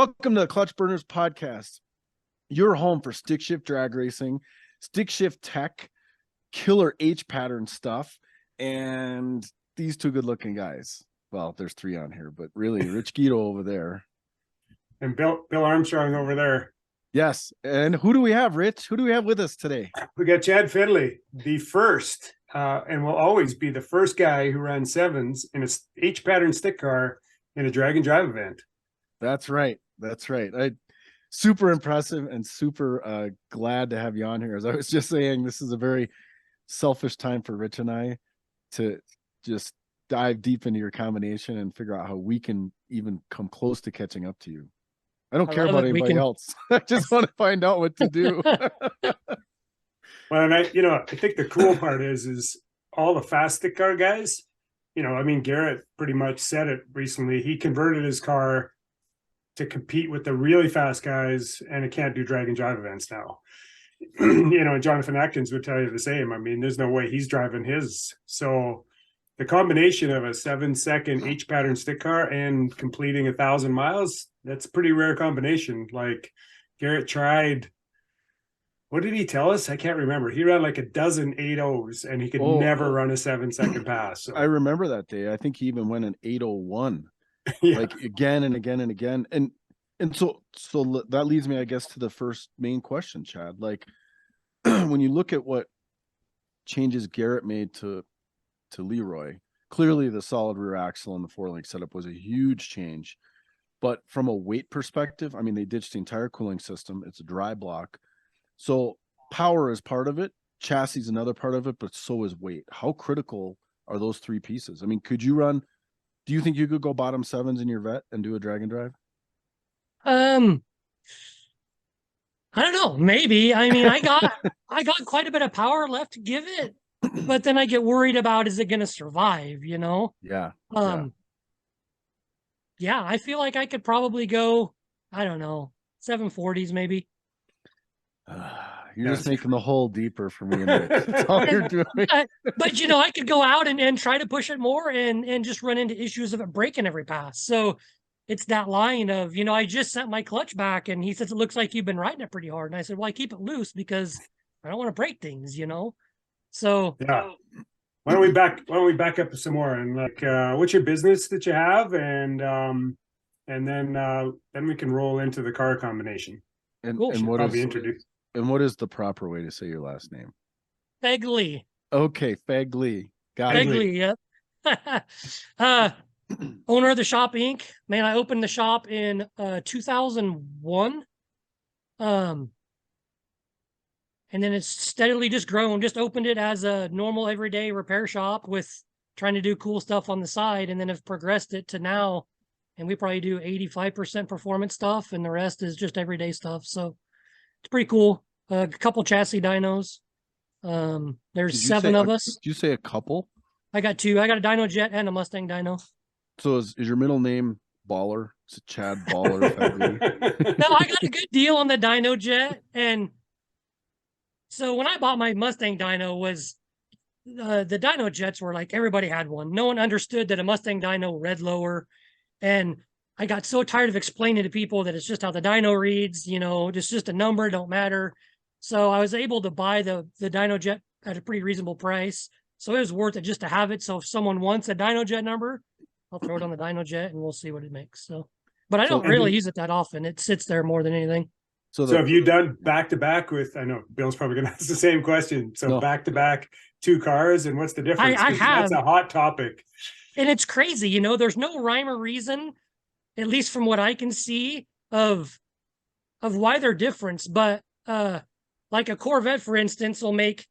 Welcome to the Clutch Burners Podcast, your home for stick shift drag racing, stick shift tech, killer H pattern stuff, and these two good looking guys. Well, there's three on here, but really Rich Guido over there. And Bill Armstrong over there. Yes. And who do we have, Rich? Who do we have with us today? We got Chad Fegley, the first, and will always be the first guy who ran sevens in a H pattern stick car in a drag and drive event. That's right. That's right. Super impressive and super glad to have you on here. As I was just saying, this is a very selfish time for Rich and I to just dive deep into your combination and figure out how we can even come close to catching up to you. I don't care about anybody else. I just want to find out what to do. Well, and I think the cool part is all the fast stick car guys, Garrett pretty much said it recently. He converted his car to compete with the really fast guys, and it can't do drag and drive events now. Jonathan Atkins would tell you the same. I mean, there's no way he's driving his. So the combination of a 7-second H pattern stick car and completing 1,000 miles, that's a pretty rare combination. Like Garrett tried, what did he tell us? I can't remember. He ran like a dozen 8.0s and he could never run a 7-second pass. So. I remember that day. I think he even went an 8.01. Yeah. Like again and again and again. And so that leads me, I guess, to the first main question, Chad. Like when you look at what changes Garrett made to Leroy, clearly the solid rear axle and the 4-link setup was a huge change. But from a weight perspective, I mean, they ditched the entire cooling system. It's a dry block. So power is part of it. Chassis is another part of it, but so is weight. How critical are those three pieces? I mean, do you think you could go bottom sevens in your Vette and do a drag and drive? I don't know. Maybe. I mean, I got quite a bit of power left to give it, but then I get worried about, is it going to survive? Yeah. Yeah. I feel like I could probably go, I don't know, 740s maybe. You're just making the hole deeper for me. That's all you're doing. But I could go out and try to push it more and just run into issues of it breaking every pass. So it's that line of, I just sent my clutch back and he says, it looks like you've been riding it pretty hard. And I said, well, I keep it loose because I don't want to break things, So yeah. Why don't we back up some more and what's your business that you have? And then we can roll into the car combination. And, cool. and what I'll is be introduced. And what is the proper way to say your last name? Fegley. Okay, Fegley. Got it. Fegley, yep. Owner of the shop Inc. Man, I opened the shop in 2001. And then it's steadily just grown. Just opened it as a normal everyday repair shop with trying to do cool stuff on the side, and then have progressed it to now. And we probably do 85% performance stuff, and the rest is just everyday stuff. So it's pretty cool. A couple chassis dynos. There's 7 of us. Did you say a couple? I got 2. I got a dyno jet and a Mustang dyno. So is your middle name Baller? Is it Chad Baller? No, I got a good deal on the dyno jet. And so when I bought my Mustang dyno, was the dyno jets were like, everybody had one. No one understood that a Mustang dyno read lower. And I got so tired of explaining to people that it's just how the dyno reads, it's just a number, don't matter. So I was able to buy the dyno jet at a pretty reasonable price. So it was worth it just to have it. So if someone wants a dyno jet number, I'll throw it on the dyno jet and we'll see what it makes. So, but I don't really use it that often. It sits there more than anything. So have you done back-to-back with, I know Bill's probably going to ask the same question. So back-to-back 2 cars, and what's the difference? I have. That's a hot topic. And it's crazy, there's no rhyme or reason, at least from what I can see, of why they're different. But like a Corvette, for instance, will make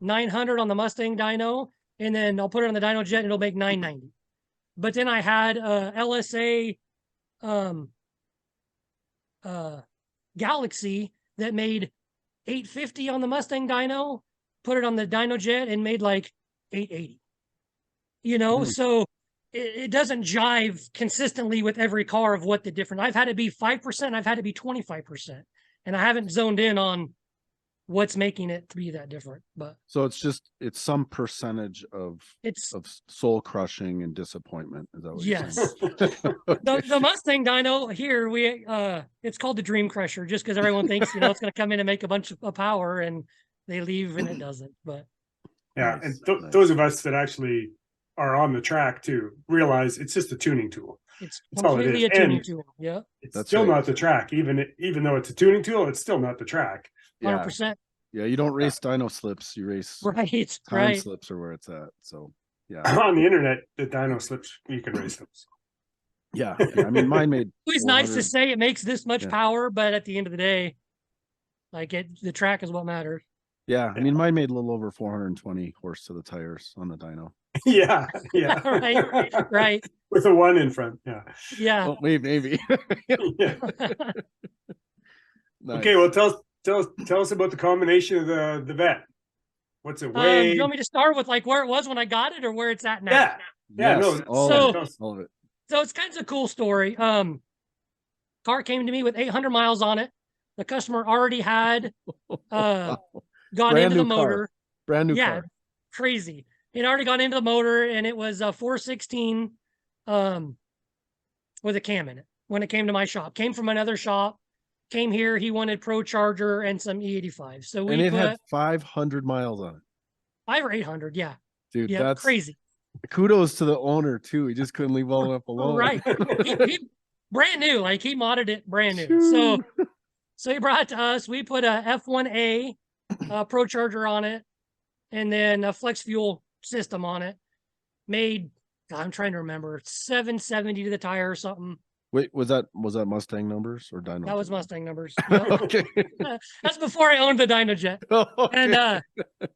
900 on the Mustang dyno, and then I'll put it on the dyno jet and it'll make 990. But then I had LSA Galaxy that made 850 on the Mustang dyno, put it on the dyno jet and made like 880. So it doesn't jive consistently with every car of what the different. I've had to be 5%, I've had to be 25%, and I haven't zoned in on what's making it to be that different. But So it's some percentage of it's soul crushing and disappointment. Is that what you're yes. saying? The Mustang dyno here, it's called the Dream Crusher, just because everyone thinks it's going to come in and make a bunch of power, and they leave and it doesn't. But Yeah, Nice, and nice. those of us that actually are on the track too realize it's just a tuning tool. it's That's all it completely is. a tuning And tool. Yeah, it's That's still right. not the track. Even though it's a tuning tool, it's still not the track. 100%. Yeah, you don't race dyno slips, you race Right, time right. slips or where it's at. So yeah. On the internet, the dyno slips, you can race them. Yeah. I mean, mine made It's nice to 400 say it makes this much Yeah. power, but at the end of the day, the track is what matters. Yeah, I mean, mine made a little over 420 horse to the tires on the dyno. Yeah. Right. With a 1 in front. Yeah. Yeah. Oh, maybe. Yeah. Nice. Okay, well, tell us about the combination of the Vet. What's it weigh? You want me to start with like where it was when I got it or where it's at now? Yeah, Yes, no. all So- of it. All of it. So it's kind of a cool story. Car came to me with 800 miles on it. The customer already had gone Brand into the new car. motor. Brand new Yeah, car. crazy. It already gone into the motor, and it was a 416 with a cam in it when it came to my shop. Came from another shop. Came here. He wanted Procharger and some E85. So we And it put had 500 miles on it. 500 or 800. Yeah, Dude, yeah, that's crazy. kudos to the owner too. He just couldn't leave well enough alone. Right. he brand new, like he modded it brand new. So he brought it to us. We put a F1A Procharger on it, and then a flex fuel system on it. Made, I'm trying to remember, 770 to the tire or something. Wait, was that Mustang numbers or dyno? That was Mustang numbers. Yep. Okay. That's before I owned the Dyno Jet. Okay. And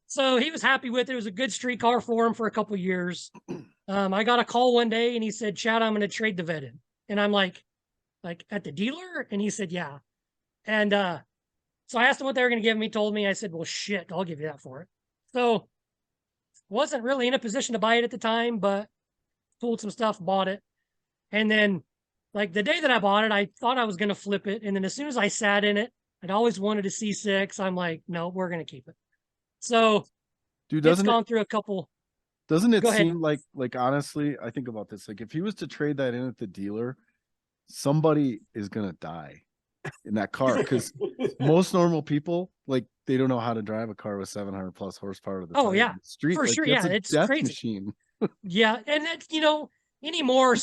so he was happy with it. It was a good street car for him for a couple years. I got a call one day and he said, Chad, I'm going to trade the Vet in. And I'm like at the dealer? And he said, yeah. And so I asked him what they were going to give me. He told me. I said, well, shit, I'll give you that for it. So wasn't really in a position to buy it at the time, but pulled some stuff, bought it. And then like the day that I bought it, I thought I was going to flip it. And then as soon as I sat in it, I'd always wanted a C6. I'm like, no, we're going to keep it. So Dude, it's gone through a couple. doesn't it Go ahead. seem like honestly, I think about this, like if he was to trade that in at the dealer, somebody is gonna die in that car because most normal people, like, they don't know how to drive a car with 700 plus horsepower with the Oh, tires yeah, on the street. for Like, sure. that's Yeah, a it's death crazy. machine. Yeah. And that's, anymore,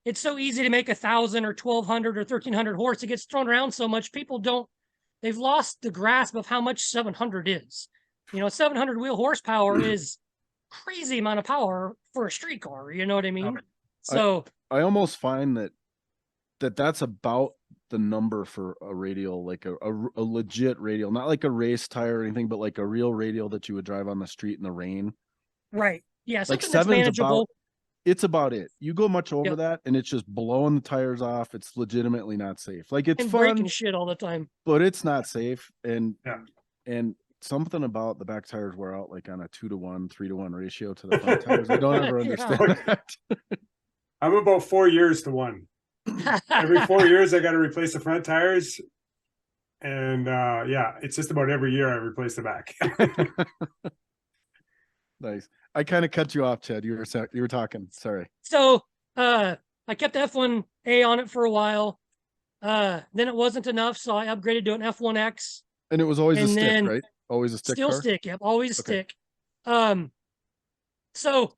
it's so easy to make 1,000 or 1,200 or 1,300 horse. It gets thrown around so much. They've lost the grasp of how much 700 is. 700 wheel horsepower is crazy amount of power for a street car. You know what I mean? So I almost find that's about the number for a radial, like a legit radial, not like a race tire or anything, but like a real radial that you would drive on the street in the rain. right. Yeah. Like Something that's 7's manageable. It's about it. You go much over Yep. that and it's just blowing the tires off. It's legitimately not safe. Like, it's And fun, breaking shit all the time. but it's not safe. And Yeah. and something about the back tires wear out like on a 2-to-1, 3-to-1 ratio to the front tires. I don't ever Yeah. understand that. I'm about 4 years to 1. Every 4 years, I got to replace the front tires. And it's just about every year I replace the back. Nice. I kind of cut you off, Chad. You were talking. Sorry. So I kept the F1A on it for a while. Then it wasn't enough, so I upgraded to an F1X. And it was always a And stick, then right? Always a stick Still car? stick, yep, always Okay. stick. So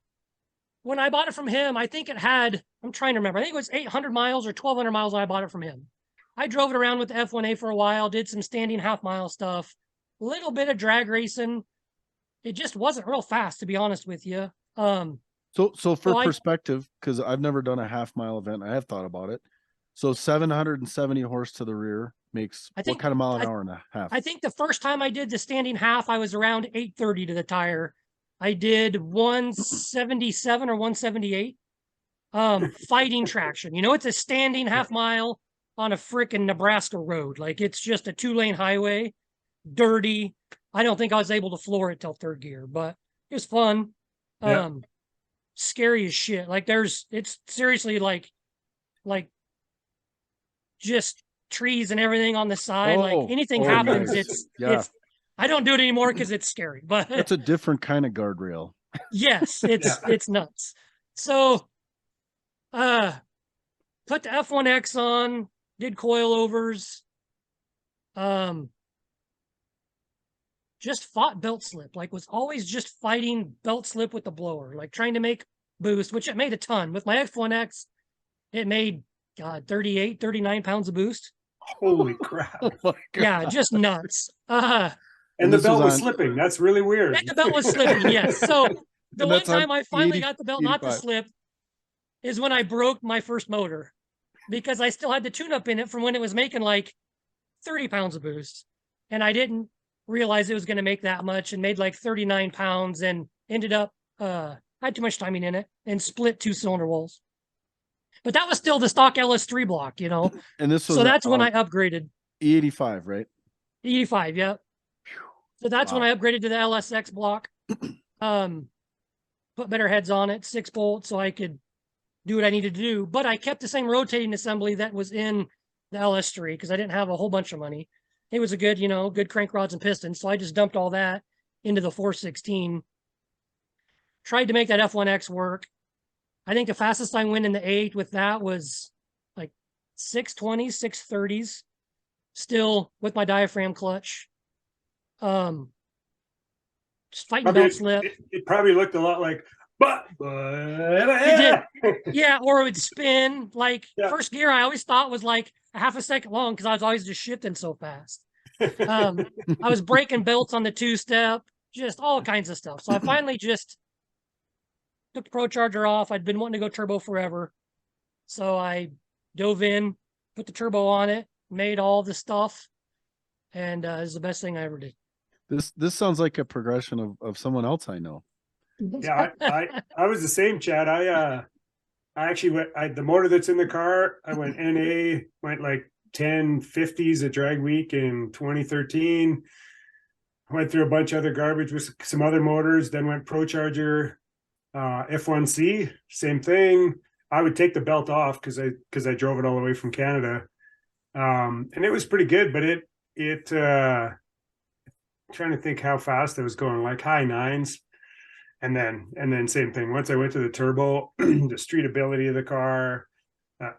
when I bought it from him, I think it had, I'm trying to remember, I think it was 800 miles or 1,200 miles when I bought it from him. I drove it around with the F1A for a while, did some standing half-mile stuff, a little bit of drag racing. It just wasn't real fast, to be honest with you. So for I- perspective, because I've never done a half-mile event, I have thought about it. So 770 horse to the rear makes I think- what kind of mile an I- hour and a half? I think the first time I did the standing half, I was around 830 to the tire. I did 177 or 178. Fighting traction. It's a standing half mile on a frickin' Nebraska road. Like, it's just a 2-lane highway, dirty. I don't think I was able to floor it till third gear, but it was fun. Yeah. Scary as shit. Like, it's seriously like just trees and everything on the side. Like, anything happens, nice. it's Yeah. I don't do it anymore because it's scary. But That's a different kind of guardrail. yes, it's nuts. So put the F1X on, did coilovers, just fought belt slip, like was always just fighting belt slip with the blower, like trying to make boost, which it made a ton. With my F1X, it made 38, 39 pounds of boost. Holy crap. Oh my God. Yeah, just nuts. And the this belt was was on- slipping. That's really weird. And the belt was slipping, yes. So the And one that's on time I finally 80 got the belt not to 85. slip is when I broke my first motor, because I still had the tune-up in it from when it was making like 30 pounds of boost. And I didn't realize it was going to make that much, and made like 39 pounds, and ended up, I had too much timing in it and split 2 cylinder walls. But that was still the stock LS3 block, you know? And this was So that's when I upgraded. E85, right? 85, yeah. So that's when Wow. I upgraded to the LSX block. Put better heads on it, 6 bolts, so I could do what I needed to do. But I kept the same rotating assembly that was in the LS3 because I didn't have a whole bunch of money. It was a good, good crank rods and pistons. So I just dumped all that into the 416. Tried to make that F1X work. I think the fastest I went in the 8 with that was like 620s, 630s, still with my diaphragm clutch. Just fighting belt slip. It probably looked a lot like, It did. Yeah, or it would spin. Like first gear, I always thought was like a half a second long because I was always just shifting so fast. I was breaking belts on the 2-step, just all kinds of stuff. So I finally just took the Procharger off. I'd been wanting to go turbo forever. So I dove in, put the turbo on it, made all the stuff, and it was the best thing I ever did. This sounds like a progression of someone else I know. Yeah, I was the same, Chad. I actually went, the motor that's in the car, I went NA, went like 1050s a drag week in 2013. Went through a bunch of other garbage with some other motors, then went Procharger, F1C, same thing. I would take the belt off because I drove it all the way from Canada. And it was pretty good, but trying to think how fast I was going, like high 9s. And then same thing. Once I went to the turbo, the streetability of the car,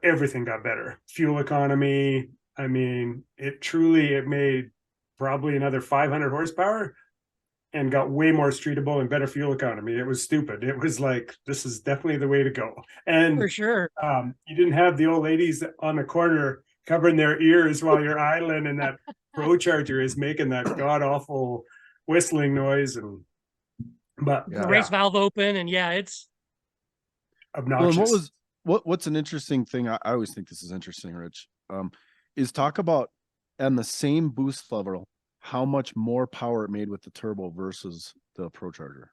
everything got better. Fuel economy. I mean, it made probably another 500 horsepower and got way more streetable and better fuel economy. It was stupid. It was like, this is definitely the way to go. And for sure, you didn't have the old ladies on the corner covering their ears while you're idling, and that Procharger is making that god awful whistling noise. But the race valve open, and it's obnoxious. Well, what's an interesting thing? I always think this is interesting, Rich. Is talk about on the same boost level, how much more power it made with the turbo versus the Procharger.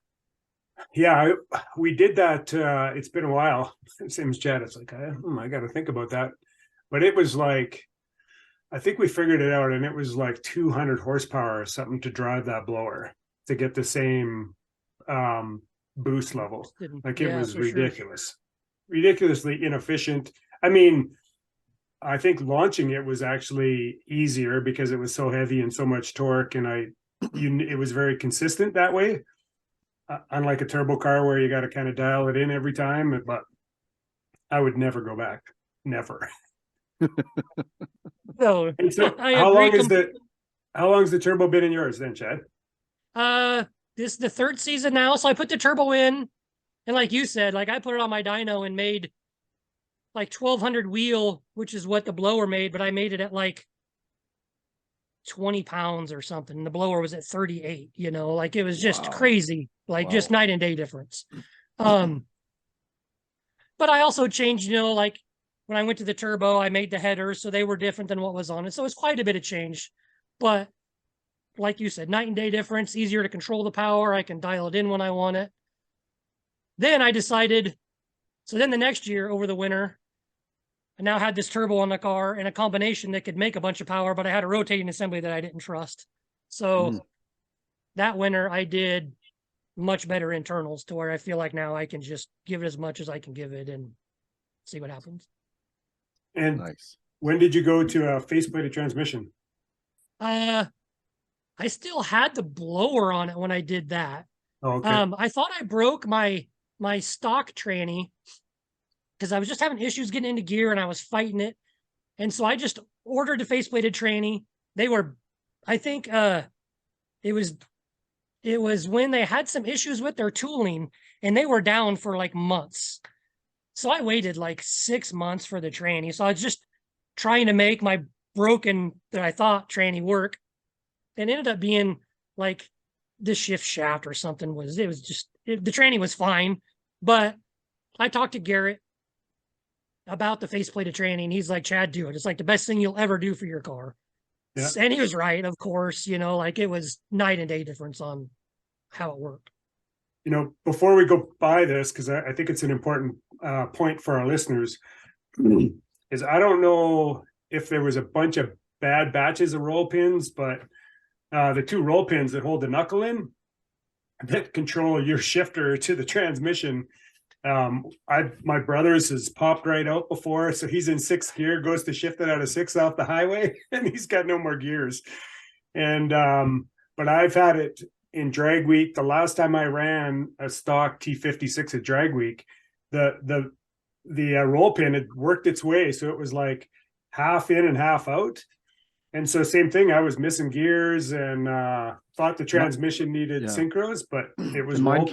Yeah, we did that. It's been a while. Same as Chad. It's like, I got to think about that. But it was like, I think we figured it out, and it was like 200 horsepower or something to drive that blower to get the same boost level. Like it was ridiculous, ridiculously inefficient. I mean, I think launching it was actually easier because it was so heavy and so much torque, and it was very consistent that way. Unlike a turbo car where you got to kind of dial it in every time, but I would never go back. Never. So, how long has the turbo been in yours then, Chad? This is the 3rd season now. So I put the turbo in, and like you said, like I put it on my dyno and made like 1200 wheel, which is what the blower made, but I made it at like 20 pounds or something. The blower was at 38, like it was just crazy, like just night and day difference. But I also changed, like when I went to the turbo, I made the headers, so they were different than what was on it. So it's quite a bit of change, but like you said, night and day difference, easier to control the power. I can dial it in when I want it. Then I decided, so then the next year over the winter, I now had this turbo on the car and a combination that could make a bunch of power, but I had a rotating assembly that I didn't trust. So that winter I did much better internals to where I feel like now I can just give it as much as I can give it and see what happens. And when did you go to a faceplated transmission? I still had the blower on it when I did that. Oh, okay. I thought I broke my stock tranny because I was just having issues getting into gear and I was fighting it. And so I just ordered a faceplated tranny. They were, I think, it was when they had some issues with their tooling and they were down for like months. So I waited like 6 months for the tranny. So I was just trying to make my broken, that I thought, tranny work. And ended up being like the shift shaft or something the tranny was fine. But I talked to Garrett about the faceplated tranny and he's like, Chad, do it. It's like the best thing you'll ever do for your car. Yeah. And he was right, of course, like it was night and day difference on how it worked. Before we go by this, because I think it's an important point for our listeners, is I don't know if there was a bunch of bad batches of roll pins, but the 2 roll pins that hold the knuckle in that control your shifter to the transmission. My brother's has popped right out before, so he's in 6th gear, goes to shift it out of 6 off the highway, and he's got no more gears. And but I've had it in drag week. The last time I ran a stock T56 at drag week, the roll pin had worked its way, so it was like half in and half out. And so same thing, I was missing gears and thought the transmission needed synchros, but it was mine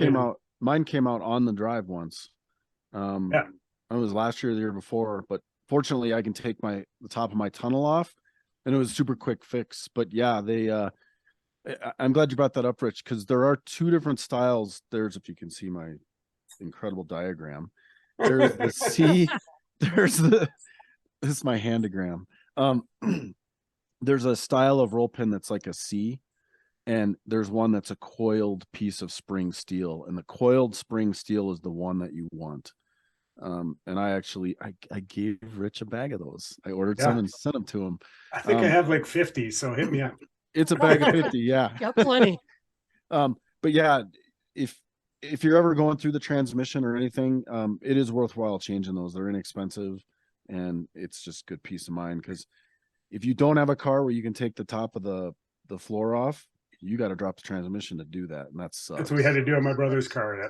came out on the drive once. Yeah. It was last year or the year before, but fortunately I can take the top of my tunnel off and it was a super quick fix. But yeah, I'm glad you brought that up, Rich, because there are 2 different styles. There's, if you can see my incredible diagram, there's the C, this is my handogram. There's a style of roll pin that's like a C, and there's one that's a coiled piece of spring steel, and the coiled spring steel is the one that you want. And I gave Rich a bag of those. I ordered some and sent them to him. I think I have like 50, so hit me up. It's a bag of 50, yeah. Got plenty. But yeah, if you're ever going through the transmission or anything, it is worthwhile changing those. They're inexpensive, and it's just good peace of mind, because if you don't have a car where you can take the top of the floor off, you got to drop the transmission to do that, and that's what we had to do on my brother's car.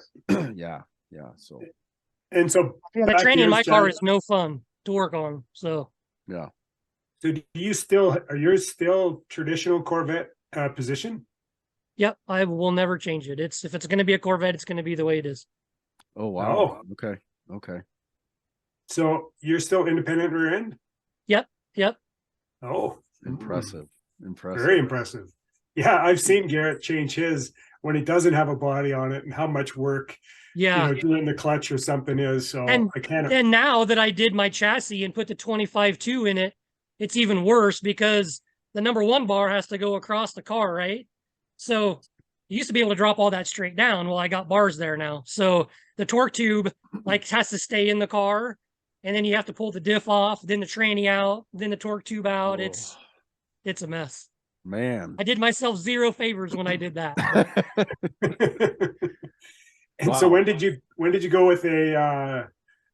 Yeah. So the tranny in my car is no fun to work on. So yeah. So are you still traditional Corvette position? Yep, I will never change it. If it's going to be a Corvette, it's going to be the way it is. Oh wow. Oh. Okay. So you're still independent rear end? Yep. Oh, impressive. Very impressive. Yeah, I've seen Garrett change his when he doesn't have a body on it, and how much work doing the clutch or something is. So I can't. And now that I did my chassis and put the 25.2 in it, it's even worse because the number 1 bar has to go across the car, right? So you used to be able to drop all that straight down. Well, I got bars there now. So the torque tube has to stay in the car, and then you have to pull the diff off, then the tranny out, then the torque tube out. Oh. It's a mess. Man. I did myself 0 favors when I did that. And so when did you go with an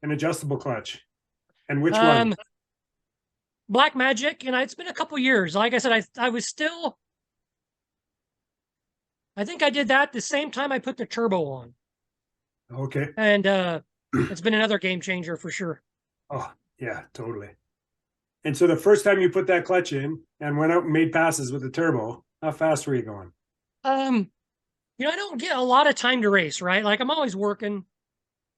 adjustable clutch? And which one? Black Magic, and it's been a couple years. Like I said, I think I did that the same time I put the turbo on. Okay. And it's been another game changer for sure. Oh, yeah, totally. And so the first time you put that clutch in and went out and made passes with the turbo, how fast were you going? I don't get a lot of time to race, right? Like I'm always working,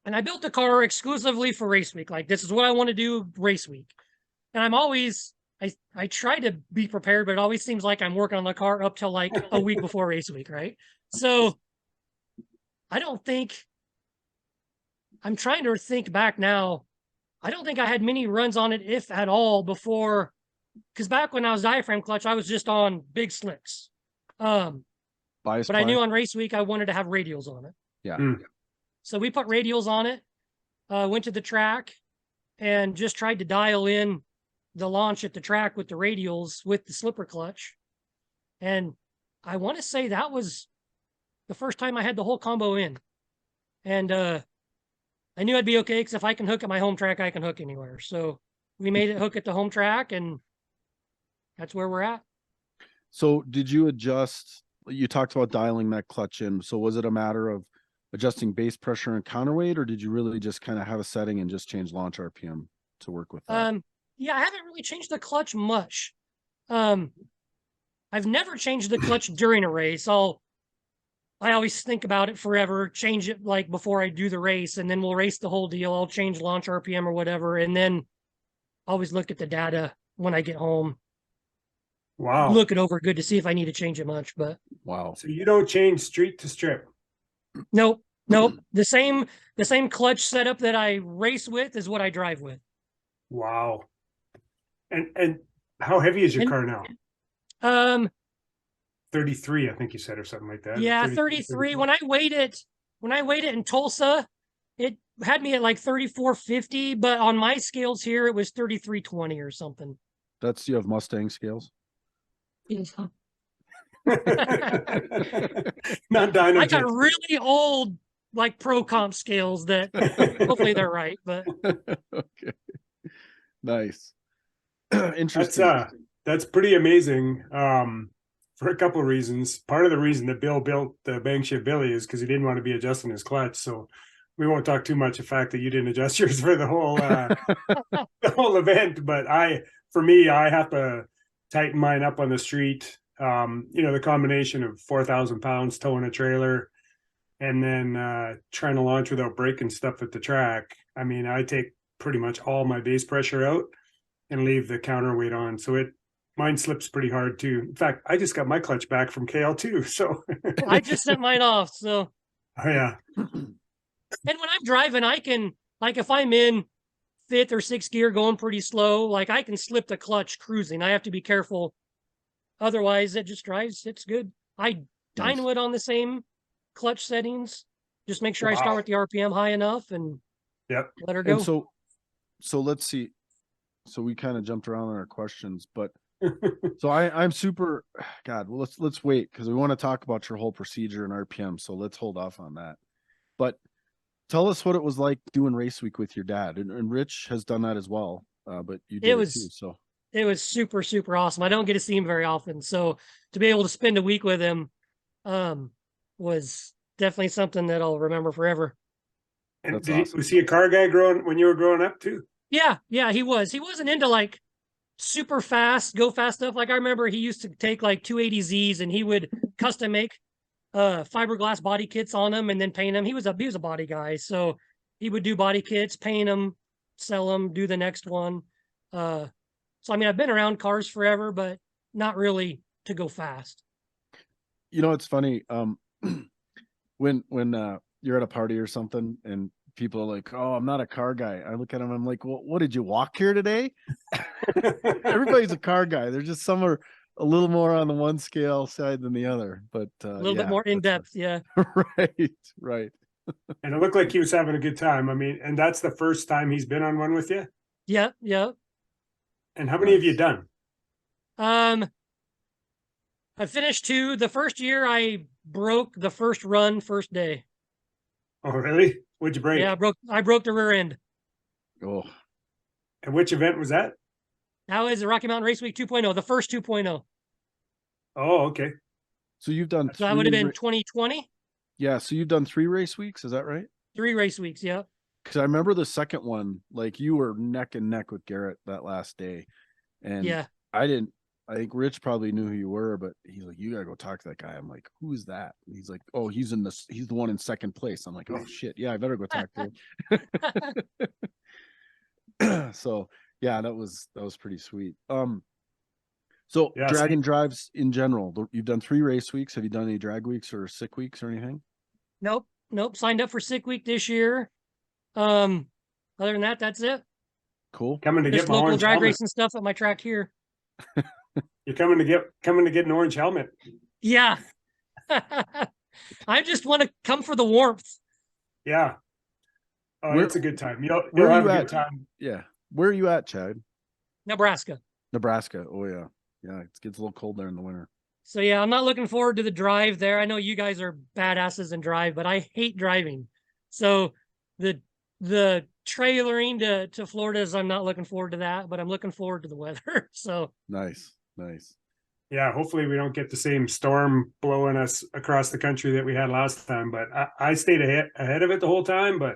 and I built the car exclusively for race week. Like this is what I want to do race week. And I'm always, I try to be prepared, but it always seems like I'm working on the car up till like a week before race week, right? So I'm trying to think back now. I don't think I had many runs on it, if at all, before, because back when I was diaphragm clutch, I was just on big slicks. But I knew on race week I wanted to have radials on it. Yeah. So we put radials on it, went to the track, and just tried to dial in the launch at the track with the radials with the slipper clutch. And I want to say that was the first time I had the whole combo in. And I knew I'd be okay, because if I can hook at my home track, I can hook anywhere. So we made it hook at the home track, and that's where we're at. So did you adjust? You talked about dialing that clutch in. So was it a matter of adjusting base pressure and counterweight, or did you really just kind of have a setting and just change launch RPM to work with that? Yeah, I haven't really changed the clutch much. I've never changed the clutch during a race. I always think about it forever, change it like before I do the race, and then we'll race the whole deal. I'll change launch RPM or whatever, and then always look at the data when I get home. Wow. Look it over good to see if I need to change it much, but Wow. So you don't change street to strip. nope. The same clutch setup that I race with is what I drive with. Wow. And how heavy is your car now? 33, I think you said, or something like that. Yeah, 33. When I weighed it in Tulsa, it had me at like 34.50, but on my scales here, it was 33.20 or something. That's, you have Mustang scales? Not Dyno. I got really old, like pro comp scales that hopefully they're right, but okay. Nice. Interesting. That's pretty amazing. For a couple of reasons. Part of the reason that Bill built the Bankshift Billy is because he didn't want to be adjusting his clutch. So we won't talk too much the fact that you didn't adjust yours for the whole the whole event. But for me, I have to tighten mine up on the street. The combination of 4,000 pounds towing a trailer and then trying to launch without breaking stuff at the track. I mean, I take pretty much all my base pressure out and leave the counterweight on. So mine slips pretty hard too. In fact, I just got my clutch back from KL2. So I just sent mine off. So oh, yeah. And when I'm driving, I can, like, if I'm in fifth or sixth gear going pretty slow, like I can slip the clutch cruising. I have to be careful. Otherwise, it just drives. It's good. I dyno it on the same clutch settings. Just make sure I start with the RPM high enough and let her go. And so let's see. So we kind of jumped around on our questions, but so I'm super, God, well, let's wait because we want to talk about your whole procedure and RPM. So let's hold off on that. But tell us what it was like doing race week with your dad, and Rich has done that as well. But you did it too, so it was super, super awesome. I don't get to see him very often, so to be able to spend a week with him was definitely something that I'll remember forever. And was he a car guy when you were growing up too? Yeah, he was. He wasn't into like super fast, go fast stuff. Like I remember he used to take like 280Zs and he would custom make fiberglass body kits on them and then paint them. He was a body guy, so he would do body kits, paint them, sell them, do the next one. So I mean, I've been around cars forever, but not really to go fast. You know, it's funny. When you're at a party or something and people are like, "Oh, I'm not a car guy." I look at them, I'm like, "Well, what did you walk here today?" Everybody's a car guy. They're just some are a little more on the one scale side than the other, but a little bit more in depth. Yeah. Right. And it looked like he was having a good time. I mean, and that's the first time he's been on one with you? Yeah. And how many have you done? I finished 2. The first year I broke the first run, first day. Oh, really? What'd you break? Yeah, I broke the rear end. Oh. And which event was that? That was the Rocky Mountain Race Week 2.0, the first 2.0. Oh, okay. So you've done that would have been 2020? Yeah, so you've done 3 race weeks, is that right? 3 race weeks, yeah. Because I remember the second one, like you were neck and neck with Garrett that last day. And yeah, I think Rich probably knew who you were, but he's like, "You gotta go talk to that guy." I'm like, "Who's that?" And he's like, "Oh, he's the one in second place." I'm like, "Oh shit, yeah, I better go talk to him." So yeah, that was pretty sweet. So yeah, drag and drives in general, you've done 3 race weeks. Have you done any drag weeks or sick weeks or anything? Nope. Signed up for sick week this year. Other than that, that's it. Cool. Coming to Just get my local orange drag helmet. racing stuff at my track here. You're coming to get an orange helmet. Yeah. I just want to come for the warmth. Yeah. Oh, it's a good time. You'll where have are you a at? good time. Yeah. Where are you at, Chad? Nebraska. Oh yeah. Yeah, it gets a little cold there in the winter. So yeah, I'm not looking forward to the drive there. I know you guys are badasses and drive, but I hate driving. So the trailering to Florida is, I'm not looking forward to that, but I'm looking forward to the weather. So Nice. yeah, hopefully we don't get the same storm blowing us across the country that we had last time. But I stayed ahead of it the whole time. But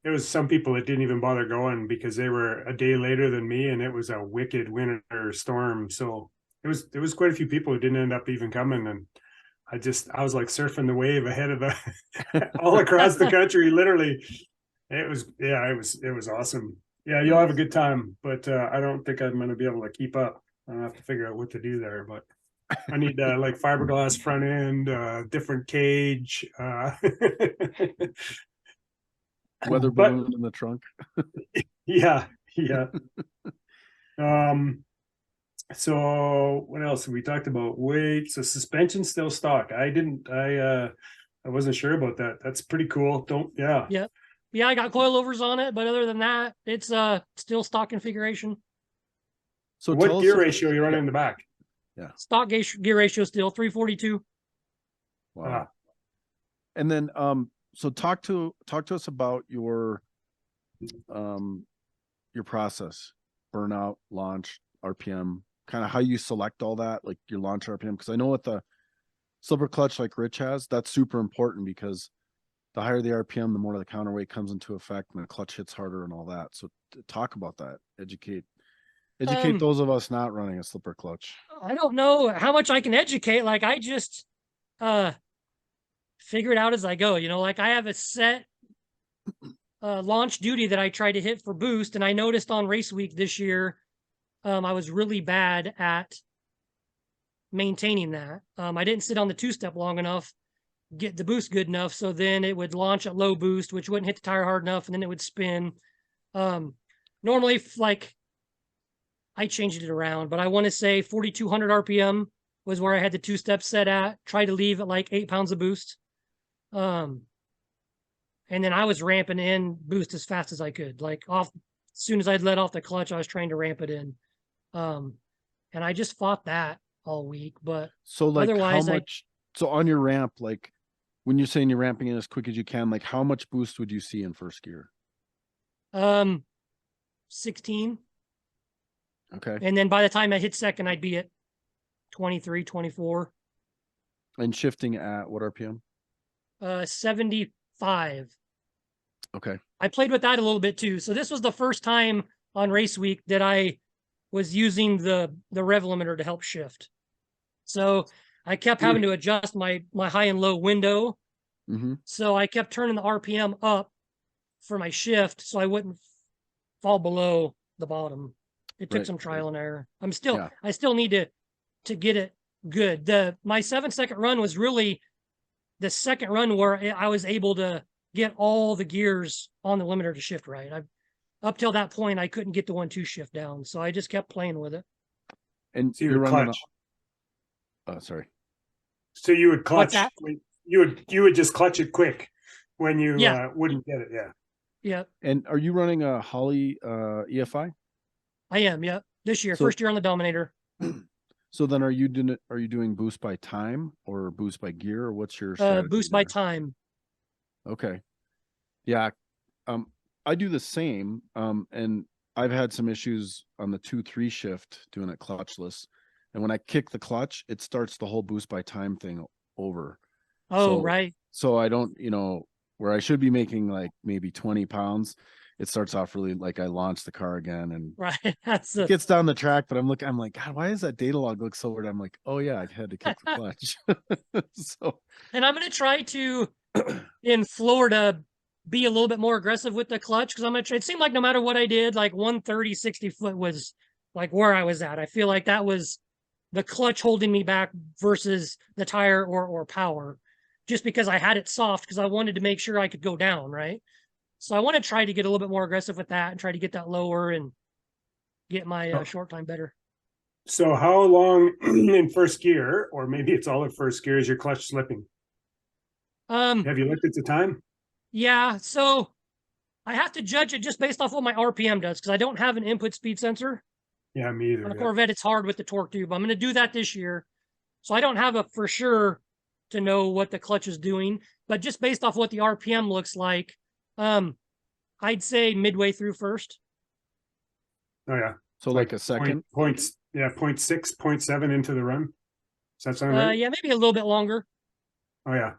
there was some people that didn't even bother going because they were a day later than me, and it was a wicked winter storm. So there was quite a few people who didn't end up even coming, and I was like surfing the wave ahead of the all across the country, literally. It was awesome. Yeah, you'll have a good time, but I don't think I'm going to be able to keep up. I'll have to figure out what to do there, but I need like fiberglass front end, different cage, Weather but balloon in the trunk. yeah. So what else? We talked about weight. So suspension still stock. I wasn't sure about that. That's pretty cool. Yep. Yeah, I got coilovers on it, but other than that, it's still stock configuration. So what gear ratio you running in the back? Yeah. Stock gear ratio still 342. Wow. And then so talk to us about your process, burnout, launch, RPM, kind of how you select all that, like your launch RPM. Because I know with the slipper clutch like Rich has, that's super important because the higher the RPM, the more the counterweight comes into effect and the clutch hits harder and all that. So talk about that. Educate those of us not running a slipper clutch. I don't know how much I can educate. Like I just figure it out as I go. You know, like I have a set launch duty that I try to hit for boost, and I noticed on race week this year, I was really bad at maintaining that. I didn't sit on the two-step long enough, get the boost good enough, so then it would launch at low boost, which wouldn't hit the tire hard enough, and then it would spin. Normally, like I changed it around, but I want to say 4,200 RPM was where I had the two-step set at. Try to leave at like 8 pounds of boost. And then I was ramping in boost as fast as I could. Like as soon as I'd let off the clutch, I was trying to ramp it in. And I just fought that all week. But so like otherwise, how much? So on your ramp, like when you're saying you're ramping in as quick as you can, like how much boost would you see in first gear? 16. Okay. And then by the time I hit second, I'd be at 23, 24. And shifting at what RPM? 75. Okay. I played with that a little bit too. So this was the first time on race week that I was using the rev limiter to help shift. So I kept having to adjust my high and low window. Mm-hmm. So I kept turning the RPM up for my shift so I wouldn't fall below the bottom. It took some trial and error. I still need to get it good. My 7-second run was really the second run where I was able to get all the gears on the limiter to shift right. Up till that point, I couldn't get the 1-2 shift down, so I just kept playing with it. And so you would clutch. Sorry. So you would clutch. You would just clutch it quick when you wouldn't get it. Yeah. Yeah. And are you running a Holly EFI? I am. Yeah. This year, first year on the Dominator. So then, are you doing boost by time or boost by gear, or what's your strategy boost there? by time? Okay. Yeah. I do the same. And I've had some issues on the 2-3 shift doing it clutchless. And when I kick the clutch, it starts the whole boost by time thing over. Oh, right. So I don't, where I should be making like maybe 20 pounds, it starts off really like I launch the car again and right. It gets down the track, but I'm like, God, why does that data log look so weird? I'm like, oh yeah, I had to kick the clutch. And I'm going to try to, in Florida, be a little bit more aggressive with the clutch because it seemed like no matter what I did, like 130, 60 foot was like where I was at. I feel like that was the clutch holding me back versus the tire or power, just because I had it soft because I wanted to make sure I could go down, right? So I want to try to get a little bit more aggressive with that and try to get that lower and get my short time better. So how long in first gear, or maybe it's all in first gear, is your clutch slipping? Have you looked at the time? Yeah, so I have to judge it just based off what my RPM does because I don't have an input speed sensor. Yeah, me either. On a Corvette, it's hard with the torque tube. I'm going to do that this year. So I don't have a for sure to know what the clutch is doing, but just based off what the RPM looks like, I'd say midway through first. Oh yeah. So like a second? 0.6, 0.7 into the run. Does that sound right? Yeah, maybe a little bit longer. Oh yeah.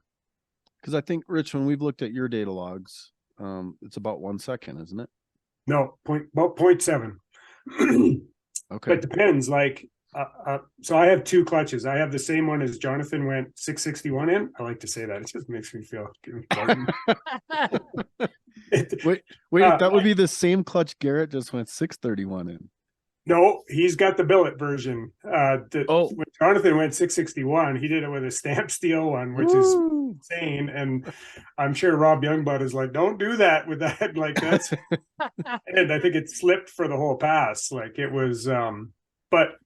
Because I think, Rich, when we've looked at your data logs, it's about 1 second, isn't it? No, about 0.7. Okay. But depends. Like, so I have two clutches. I have the same one as Jonathan went 661 in. I like to say that. It just makes me feel important. Wait, that would be the same clutch Garrett just went 631 in. No, he's got the billet version. Oh. When Jonathan went 661, he did it with a stamp steel one, which is insane. And I'm sure Rob Youngblood is like, don't do that with that. Like that's, and I think it slipped for the whole pass. Like it was, but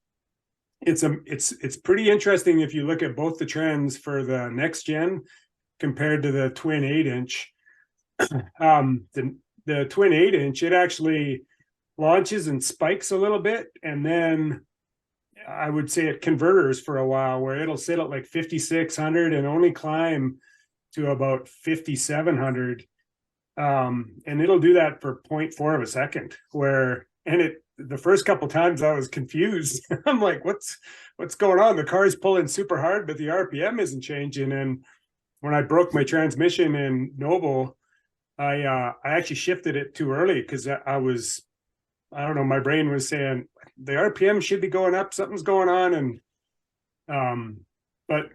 it's pretty interesting if you look at both the trends for the next gen compared to the twin 8-inch. The twin 8-inch, it actually launches and spikes a little bit, and then I would say it converters for a while where it'll sit at like 5,600 and only climb to about 5,700, and it'll do that for 0.4 of a second. The first couple times I was confused. I'm like, what's going on? The car is pulling super hard, but the RPM isn't changing. And when I broke my transmission in Noble, I actually shifted it too early because I don't know, my brain was saying the RPM should be going up, something's going on. And but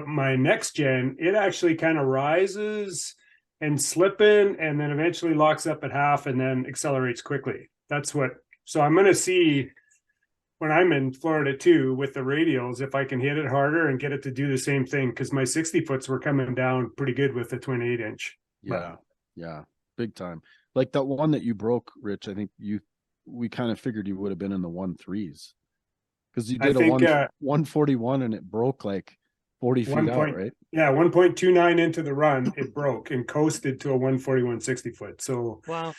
my next gen, it actually kind of rises and slipping and then eventually locks up at half and then accelerates quickly. So I'm going to see when I'm in Florida too with the radials if I can hit it harder and get it to do the same thing, because my 60 foots were coming down pretty good with the twin 8-inch. Yeah, big time. Like that one that you broke, Rich, I think we kind of figured you would have been in the 1.3s because you did 141 and it broke like 40 feet out, right? Yeah, 1.29 into the run, it broke and coasted to a 141 60 foot. So wow,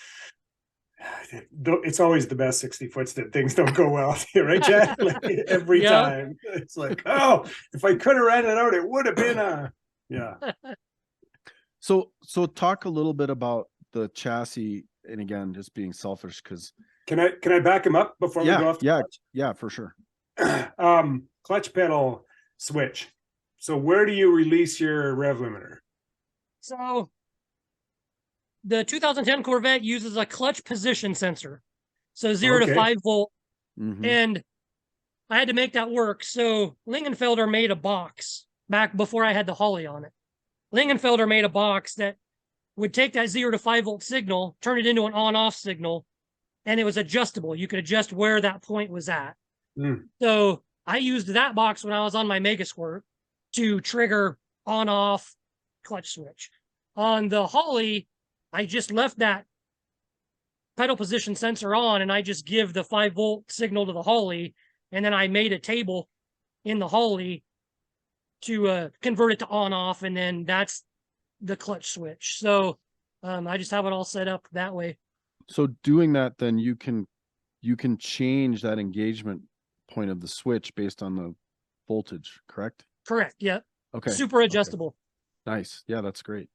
it's always the best 60 foots that things don't go well, right, Chad? Like every time, it's like, oh, if I could have ran it out, it would have been So talk a little bit about the chassis, and again, just being selfish because. Can I back him up before we go off? Yeah, for sure. Clutch pedal switch. So where do you release your rev limiter? So the 2010 Corvette uses a clutch position sensor, so 0 to 5 volt, and I had to make that work. So Lingenfelder made a box back before I had the Holly on it. Lingenfelder made a box that would take that 0 to 5 volt signal, turn it into an on-off signal, and it was adjustable. You could adjust where that point was at. So I used that box when I was on my MegaSquirt to trigger on-off clutch switch. On the Holly, I just left that pedal position sensor on, and I just give the 5 volt signal to the Holly, and then I made a table in the Holly to convert it to on-off, and then that's the clutch switch. So I just have it all set up that way. So doing that, then you can change that engagement point of the switch based on the voltage, correct? Correct. Yeah. Okay. Super adjustable. Okay. Nice. Yeah, that's great.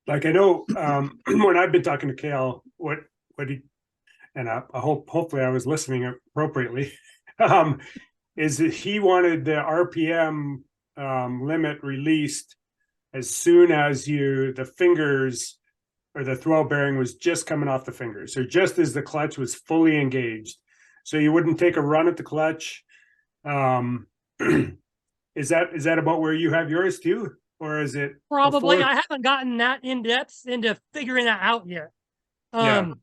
Like I know when I've been talking to Kale, what he, and I hopefully I was listening appropriately, is that he wanted the RPM limit released as soon as the fingers or the throw bearing was just coming off the fingers, or just as the clutch was fully engaged. So you wouldn't take a run at the clutch. Is that about where you have yours too? Or is it probably before? I haven't gotten that in depth into figuring that out yet. I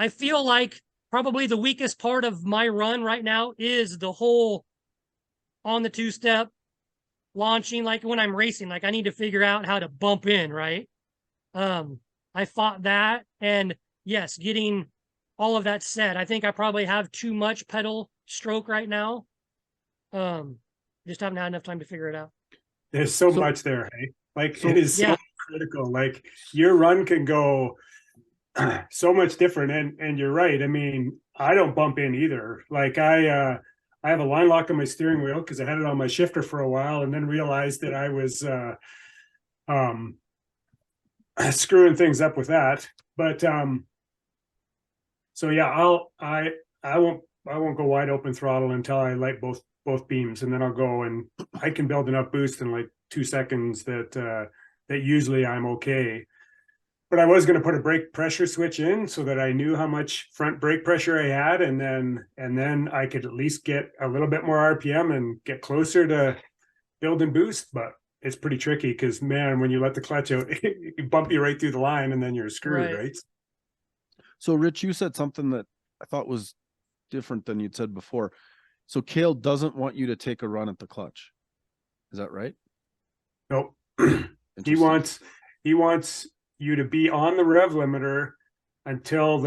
feel like probably the weakest part of my run right now is the whole on the two-step launching. Like when I'm racing, like I need to figure out how to bump in, right? I fought that, and yes, getting all of that set. I think I probably have too much pedal stroke right now. Just haven't had enough time to figure it out. There's so much there, hey? Like it is so critical. Like your run can go so much different, and you're right. I mean, I don't bump in either. Like I have a line lock on my steering wheel because I had it on my shifter for a while, and then realized that I was screwing things up with that. But so yeah, I won't go wide open throttle until I light both both beams, and then I'll go and I can build enough boost in like 2 seconds that usually I'm okay. But I was going to put a brake pressure switch in so that I knew how much front brake pressure I had, and then I could at least get a little bit more RPM and get closer to build and boost. But it's pretty tricky because, man, when you let the clutch out, it bump you right through the line, and then you're screwed, right? So, Rich, you said something that I thought was different than you'd said before. So Cale doesn't want you to take a run at the clutch. Is that right? Nope. He wants you to be on the rev limiter until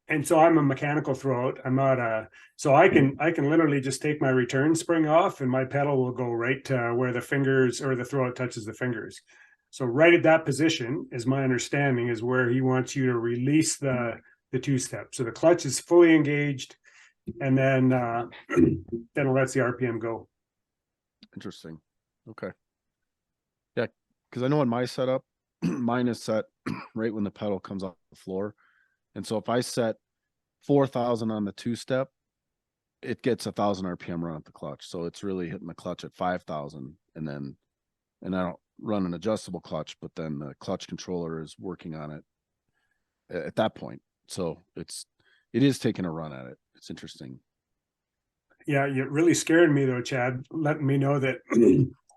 and so I'm a mechanical throwout. I'm not so I can literally just take my return spring off and my pedal will go right to where the fingers or the throwout touches the fingers. So right at that position is my understanding is where he wants you to release the two-step. So the clutch is fully engaged, and then it lets the RPM go. Interesting. Okay. Yeah, because I know in my setup, mine is set right when the pedal comes off the floor. And so if I set 4,000 on the two-step, it gets 1,000 RPM run at the clutch. So it's really hitting the clutch at 5,000, and I don't run an adjustable clutch, but then the clutch controller is working on it at that point. So it is taking a run at it. It's interesting. Yeah, you really scared me though, Chad, letting me know that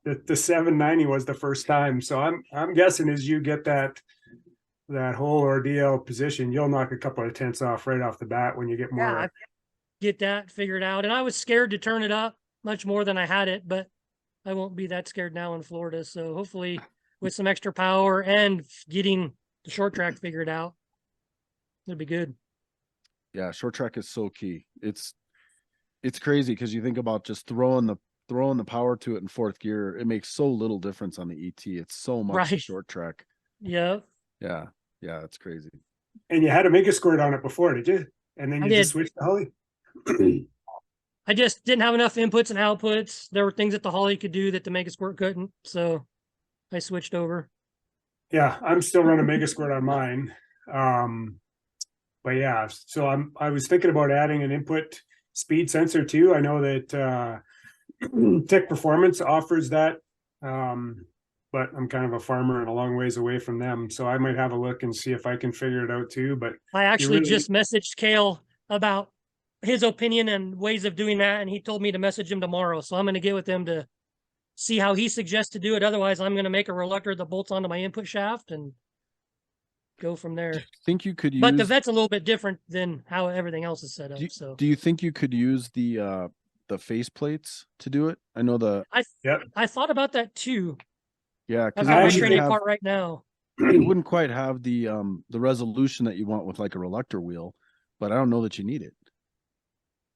the 790 was the first time. So I'm guessing as you get that whole ordeal position, you'll knock a couple of tenths off right off the bat when you get more. Yeah, get that figured out. And I was scared to turn it up much more than I had it, but I won't be that scared now in Florida. So hopefully with some extra power and getting the short track figured out, it'll be good. Yeah, short track is so key. It's crazy because you think about just throwing the power to it in fourth gear. It makes so little difference on the ET. It's so much the short track. Yeah. Yeah. Yeah, it's crazy. And you had a MegaSquirt on it before, did you? And then you just switched to Holly? I just didn't have enough inputs and outputs. There were things that the Holly could do that the MegaSquirt couldn't. So I switched over. Yeah, I'm still running MegaSquirt on mine. But yeah, so I was thinking about adding an input speed sensor too. I know that Tech Performance offers that, but I'm kind of a farmer and a long ways away from them, so I might have a look and see if I can figure it out too. But I actually just messaged Cale about his opinion and ways of doing that, and he told me to message him tomorrow. So I'm going to get with him to see how he suggests to do it. Otherwise, I'm going to make a reluctor that bolts onto my input shaft and go from there. Do you think you could use? But the Vet's a little bit different than how everything else is set up. Do you think you could use the face plates to do it? I know I thought about that too. Yeah, because I've got my training part right now. It wouldn't quite have the resolution that you want with like a reluctor wheel, but I don't know that you need it.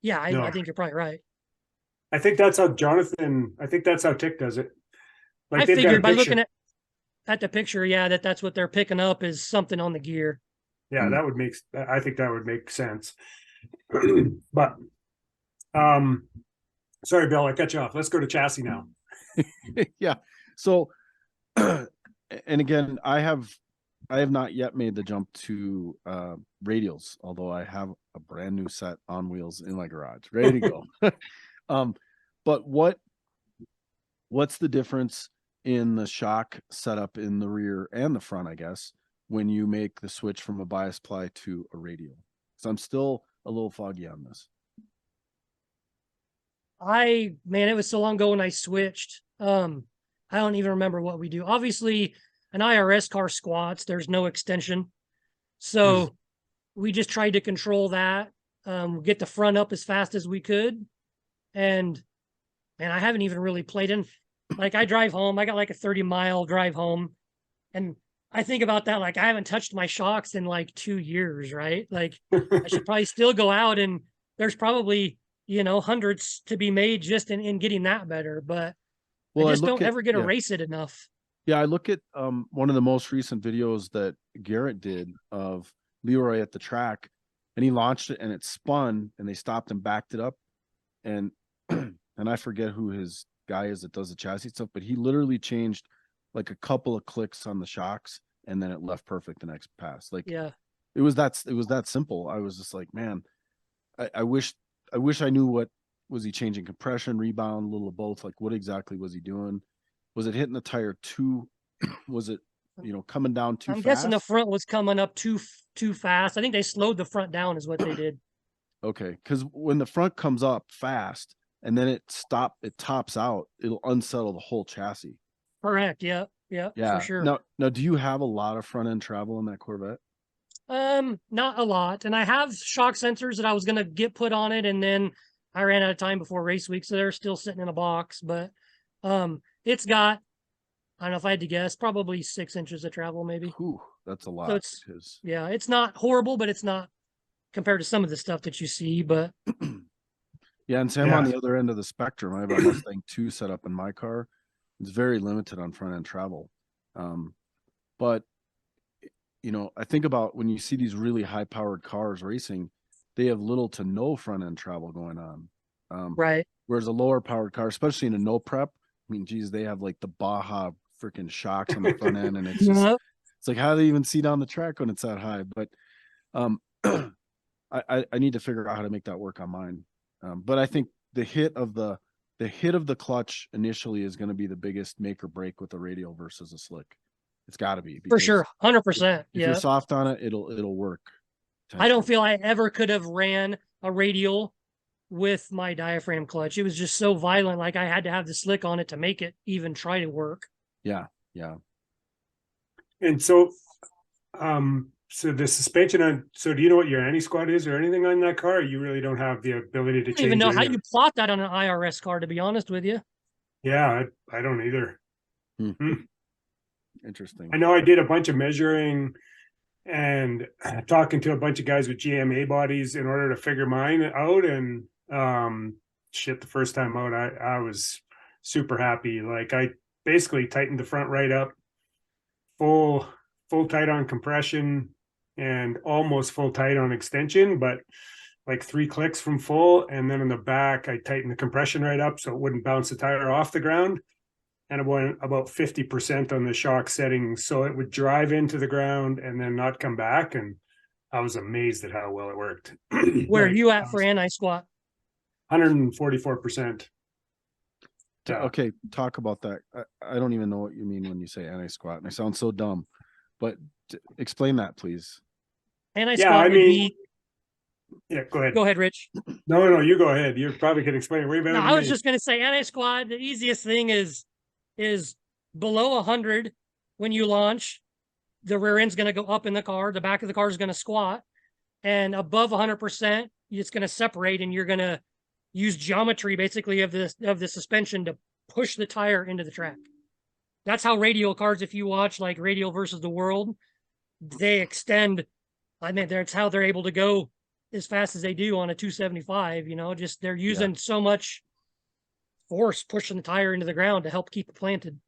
Yeah, I think you're probably right. I think that's how Tick does it. Like I figured by looking at the picture, yeah, that's what they're picking up is something on the gear. Yeah, I think that would make sense. But sorry, Bill, I cut you off. Let's go to chassis now. Yeah. So and again, I have not yet made the jump to radials, although I have a brand new set on wheels in my garage, ready to go. But what's the difference in the shock setup in the rear and the front, I guess, when you make the switch from a bias ply to a radial? So I'm still a little foggy on this. Man, it was so long ago when I switched. I don't even remember what we do. Obviously, an IRS car squats, there's no extension. So we just tried to control that, get the front up as fast as we could. And man, I haven't even really played in. Like I drive home, I got like a 30-mile drive home. And I think about that, like I haven't touched my shocks in like 2 years, right? Like I should probably still go out, and there's probably, hundreds to be made just in getting that better. But I just don't ever get to race it enough. Yeah, I look at one of the most recent videos that Garrett did of Leroy at the track, and he launched it and it spun and they stopped and backed it up. And I forget who his guy is that does the chassis stuff, but he literally changed like a couple of clicks on the shocks and then it left perfect the next pass. Like, yeah, it was that simple. I was just like, man, I wish I knew what was he changing compression, rebound, a little of both? Like what exactly was he doing? Was it hitting the tire too? Was it, coming down too I'm fast? guessing the front was coming up too fast. I think they slowed the front down is what they did. Okay, because when the front comes up fast and then it tops out, it'll unsettle the whole chassis. Correct. Yeah. Yeah. Yeah. For sure. Now, do you have a lot of front end travel in that Corvette? Not a lot. And I have shock sensors that I was gonna get put on it, and then I ran out of time before race week, so they're still sitting in a box. But it's got, I don't know if I had to guess, probably 6 inches of travel, maybe. Whew, that's a lot. So it's not horrible, but it's not compared to some of the stuff that you see. But yeah, and Sam, on the other end of the spectrum, I have a Mustang 2 set up in my car. It's very limited on front end travel. But I think about when you see these really high powered cars racing, they have little to no front end travel going on. right. Whereas a lower powered car, especially in a no prep, I mean, geez, they have like the Baja freaking shocks on the front end, and it's just, it's like, how do they even see down the track when it's that high? But I need to figure out how to make that work on mine. But I think the hit of the clutch initially is going to be the biggest make or break with the radial versus a slick. It's got to be, For sure, 100%. If you're soft on it, it'll work. I don't feel I ever could have ran a radial with my diaphragm clutch. It was just so violent. Like I had to have the slick on it to make it even try to work. Yeah. And so, so the suspension so do you know what your anti-squat is or anything on that car? Or you really don't have the ability to change? I don't even know how you plot that on an IRS car, to be honest with you. Yeah, I don't either. Interesting. I know I did a bunch of measuring and talking to a bunch of guys with GMA bodies in order to figure mine out. And the first time out, I was super happy. Like I basically tightened the front right up, full tight on compression and almost full tight on extension, but like 3 clicks from full. And then in the back, I tightened the compression right up so it wouldn't bounce the tire off the ground. And it went about 50% on the shock setting, so it would drive into the ground and then not come back. And I was amazed at how well it worked. Where are you at for anti-squat? 144%. Yeah. Okay, talk about that. I don't even know what you mean when you say anti-squat, and I sound so dumb. But explain that, please. Anti-squat would be... Yeah, go ahead. Go ahead, Rich. No, you go ahead. You probably can explain it way better than me. I was just going to say anti-squat, the easiest thing is below 100 when you launch. The rear end's going to go up in the car. The back of the car is going to squat. And above 100%, it's going to separate, and you're going to use geometry basically of the suspension to push the tire into the track. That's how radial cars, if you watch like Radial versus the World, they extend. I mean, that's how they're able to go as fast as they do on a 275. Just they're using so much force pushing the tire into the ground to help keep it planted.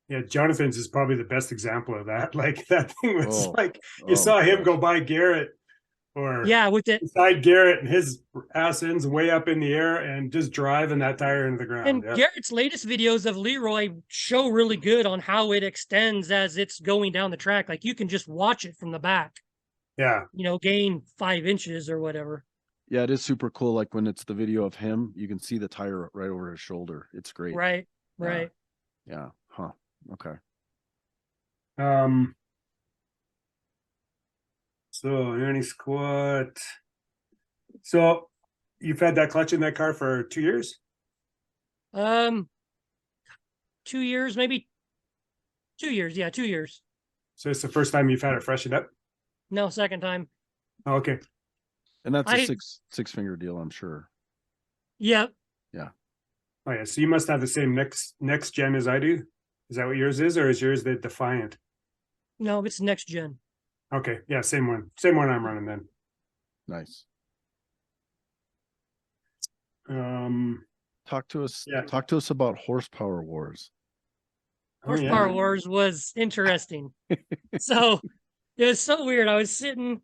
Yeah, Jonathan's is probably the best example of that. Like that thing was you saw him go by Garrett with it beside Garrett, and his ass ends way up in the air and just driving that tire into the ground. And Garrett's latest videos of Leroy show really good on how it extends as it's going down the track. Like you can just watch it from the back. Yeah. Gain 5 inches or whatever. Yeah, it is super cool. Like when it's the video of him, you can see the tire right over his shoulder. It's great. Right. Yeah. Huh. Okay. So anti-squat. So you've had that clutch in that car for 2 years? 2 years, maybe 2 years. Yeah, 2 years. So it's the first time you've had it freshened up? No, second time. Oh, okay. And that's a six finger deal, I'm sure. Yep. Yeah. Oh yeah. So you must have the same next gen as I do. Is that what yours is, or is yours the Defiant? No, it's next gen. Okay. Yeah, same one. Same one I'm running then. Nice. Talk to us about horsepower wars. Horsepower wars was interesting. So it was so weird. I was sitting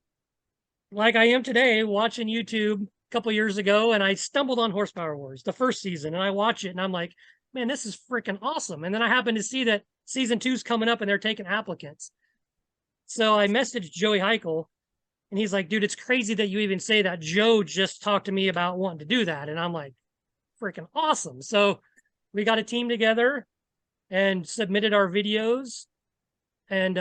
like I am today watching YouTube a couple years ago, and I stumbled on Horsepower Wars, the first season, and I watch it, and I'm like, man, this is freaking awesome. And then I happened to see that season 2's coming up, and they're taking applicants. So I messaged Joey Heichel, And he's like, dude, it's crazy that you even say that. Joe just talked to me about wanting to do that. And I'm like, freaking awesome. So we got a team together and submitted our videos, and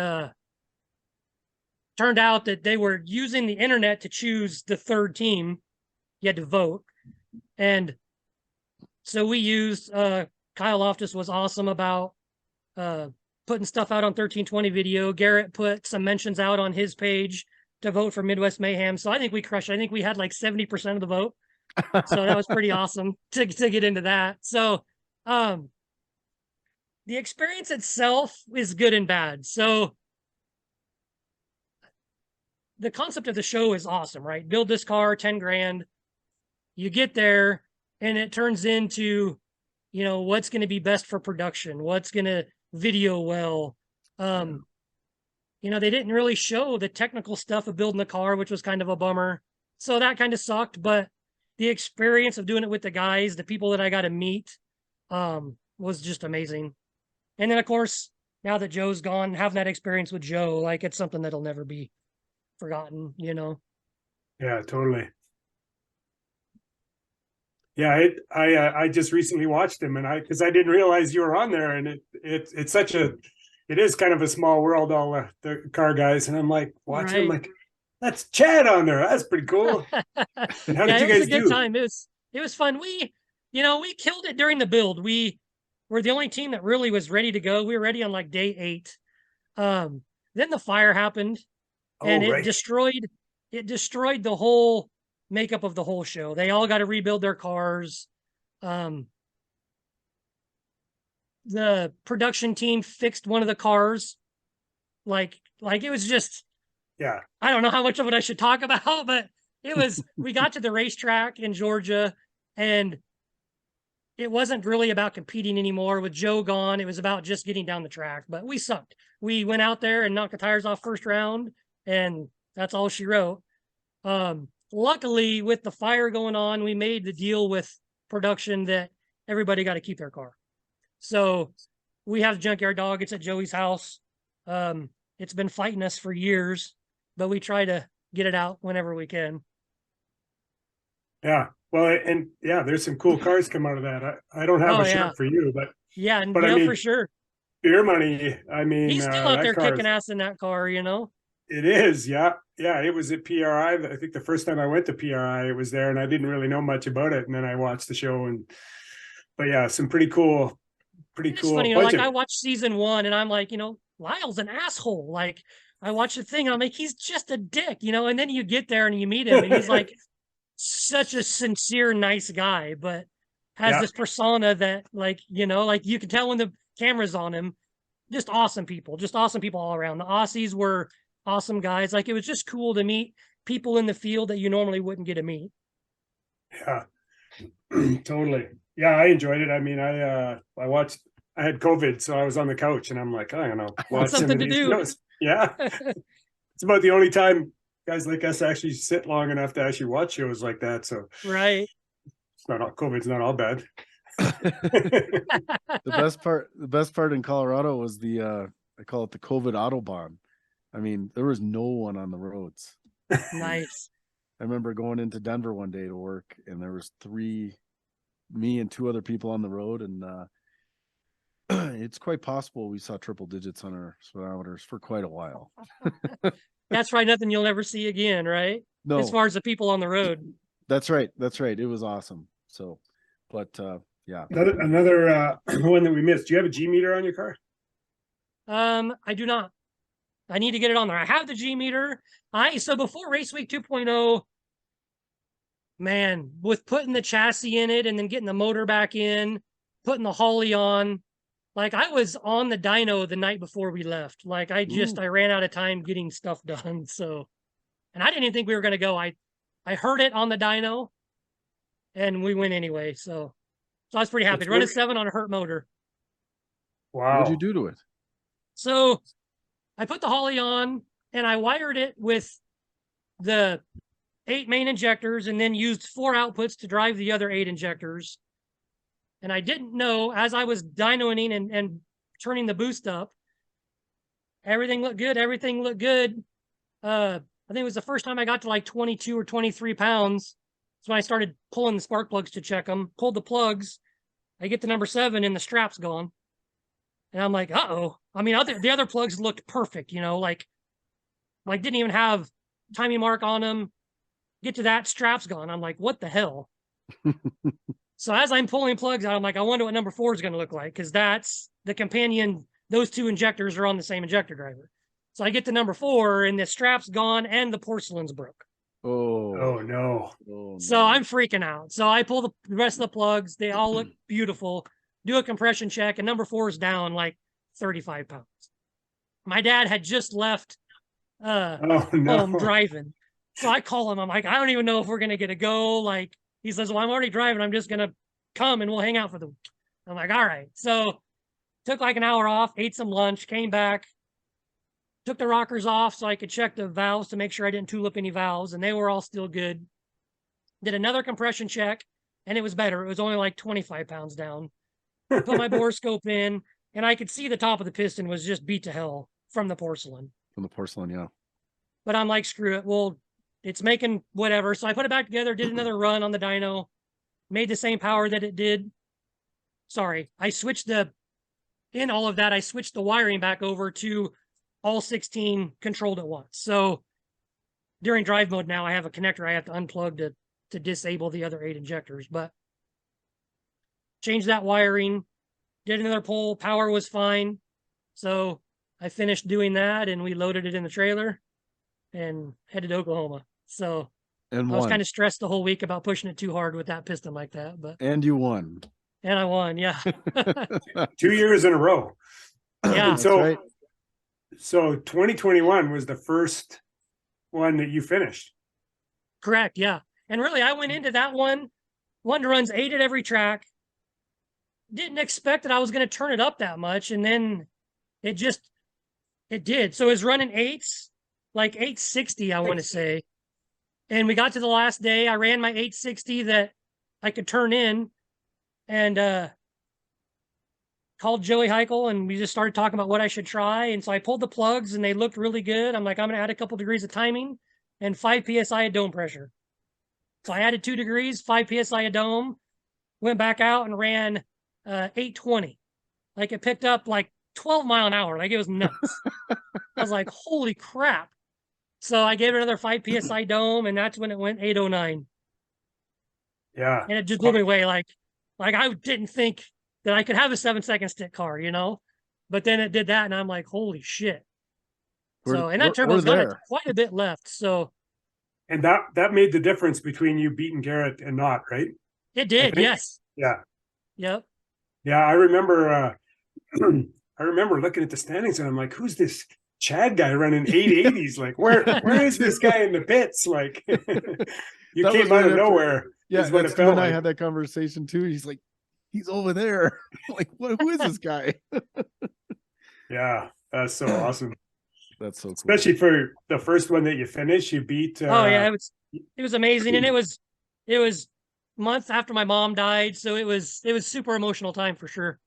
turned out that they were using the internet to choose the third team. You had to vote. And so we used Kyle Loftus was awesome about putting stuff out on 1320 video. Garrett put some mentions out on his page to vote for Midwest Mayhem. So I think we crushed it. I think we had like 70% of the vote. So that was pretty awesome to get into that. So the experience itself is good and bad. So the concept of the show is awesome, right? Build this car, 10 grand. You get there and it turns into, you know, what's going to be best for production, what's going to video well. You know, they didn't really show the technical stuff of building the car, which was kind of a bummer. So that kind of sucked, but the experience of doing it with the guys, the people that I got to meet, was just amazing. And then of course, now that Joe's gone, having that experience with Joe, like it's something that'll never be forgotten, you know? Yeah, totally. Yeah, I just recently watched him, and because I didn't realize you were on there, and it's such a, it is kind of a small world, all the car guys, and I'm like watching, I'm like, that's Chad on there. That's pretty cool. And how did you guys do? It was a good time. It was fun. We killed it during the build. We were the only team that really was ready to go. We were ready on like day 8. Then the fire happened, and it destroyed the whole makeup of the whole show. They all got to rebuild their cars. The production team fixed one of the cars. Like it was just, yeah. I don't know how much of it I should talk about, but it was, we got to the racetrack in Georgia, and it wasn't really about competing anymore. With Joe gone, it was about just getting down the track, but we sucked. We went out there and knocked the tires off first round, and that's all she wrote. Luckily, with the fire going on, we made the deal with production that everybody got to keep their car. So we have Junkyard Dog. It's at Joey's house. It's been fighting us for years, but we try to get it out whenever we can. Yeah. Well, and yeah, there's some cool cars come out of that. I don't have a shirt for you, but yeah, but I mean, for sure. Beer money. I mean, he's still out there kicking ass in that car, you know. It is, yeah. It was at PRI. I think the first time I went to PRI, it was there, and I didn't really know much about it. And then I watched the show, but yeah, some pretty cool. It's funny, you know, like I watched season 1, and I'm like, you know, Lyle's an asshole. Like I watched the thing, and I'm like, he's just a dick, you know. And then you get there and you meet him, and he's like such a sincere, nice guy, but has this persona that, like, you know, like you can tell when the camera's on him. Just awesome people all around. The Aussies were awesome guys. Like it was just cool to meet people in the field that you normally wouldn't get to meet. Yeah, totally. Yeah, I enjoyed it. I mean, I watched. I had COVID, so I was on the couch, and I'm like, I don't know, watch something to do. Shows. Yeah, it's about the only time guys like us actually sit long enough to actually watch shows like that. So right, it's not all COVID's not all bad. The best part in Colorado was I call it the COVID Autobahn. I mean, there was no one on the roads. Nice. I remember going into Denver one day to work, and there was me and 2 other people on the road, and it's quite possible we saw triple digits on our speedometers for quite a while. That's right. Nothing you'll ever see again, right? No. As far as the people on the road. That's right. It was awesome. So, but yeah. Another one that we missed. Do you have a G meter on your car? I do not. I need to get it on there. I have the G meter. So before Race Week 2.0, man, with putting the chassis in it and then getting the motor back in, putting the Holly on, like I was on the dyno the night before we left. Like I ran out of time getting stuff done. So, and I didn't even think we were going to go. I heard it on the dyno and we went anyway. So I was pretty happy. Run a 7 on a hurt motor. Wow. What'd you do to it? So I put the Holly on and I wired it with the 8 main injectors and then used 4 outputs to drive the other 8 injectors. And I didn't know, as I was dynoing and turning the boost up, everything looked good. About I think it was the first time I got to like 22 or 23 pounds. That's when I started pulling the spark plugs to check them. Pulled the plugs. I get to number 7 and the strap's gone. And I'm like, uh-oh. I mean, the other plugs looked perfect, you know, like didn't even have timing mark on them. Get to that, strap's gone. I'm like, what the hell? So as I'm pulling plugs out, I'm like, I wonder what number 4 is going to look like, because that's the companion. Those 2 injectors are on the same injector driver. So I get to number 4 and the strap's gone and the porcelain's broke. Oh no. So I'm freaking out. So I pull the rest of the plugs. They all look beautiful. Do a compression check, and number 4 is down like 35 pounds. My dad had just left home driving. So I call him. I'm like, I don't even know if we're going to get a go. Like, he says, well, I'm already driving. I'm just going to come and we'll hang out for the week. I'm like, all right. So took like an hour off, ate some lunch, came back, took the rockers off so I could check the valves to make sure I didn't tulip any valves, and they were all still good. Did another compression check, and it was better. It was only like 25 pounds down. Put my bore scope in, and I could see the top of the piston was just beat to hell from the porcelain. From the porcelain, yeah. But I'm like, screw it. Well, it's making whatever. So I put it back together, did another run on the dyno, made the same power that it did. Sorry, I switched in all of that, I switched the wiring back over to all 16 controlled at once. So during drive mode now, I have a connector I have to unplug to disable the other 8 injectors. But changed that wiring, did another pull, power was fine. So I finished doing that, and we loaded it in the trailer and headed to Oklahoma. So I was kind of stressed the whole week about pushing it too hard with that piston like that. And you won. And I won, yeah. 2 years in a row. Yeah. So, right. So 2021 was the first one that you finished. Correct, yeah. And really, I went into that one to runs 8 at every track. Didn't expect that I was going to turn it up that much, and then it did. So it was running 8s, like 860, I want to say. And we got to the last day. I ran my 860 that I could turn in, and called Joey Heichel, and we just started talking about what I should try. And so I pulled the plugs, and they looked really good. I'm like, I'm going to add a couple degrees of timing and 5 PSI of dome pressure. So I added 2 degrees, 5 PSI of dome, went back out and ran 820. Like, it picked up like 12 mile an hour. Like, it was nuts. I was like, holy crap. So I gave it another 5 PSI dome, and that's when it went 809. Yeah. And it just blew me away. Like I didn't think that I could have a 7-second stick car, you know? But then it did that, and I'm like, holy shit. And that turbo's got quite a bit left. So. And that made the difference between you beating Garrett and not, right? It did, yes. Yeah. Yep. Yeah, I remember looking at the standings, and I'm like, who's this Chad guy running 880s? Like, where is this guy in the pits? Like, you came out of nowhere. Yeah, when I had that conversation too. He's like, he's over there. Like, who is this guy? Yeah, that's so awesome. That's so cool. Especially for the first one that you finished, you beat. Oh yeah, it was amazing, and it was months after my mom died, so it was super emotional time for sure.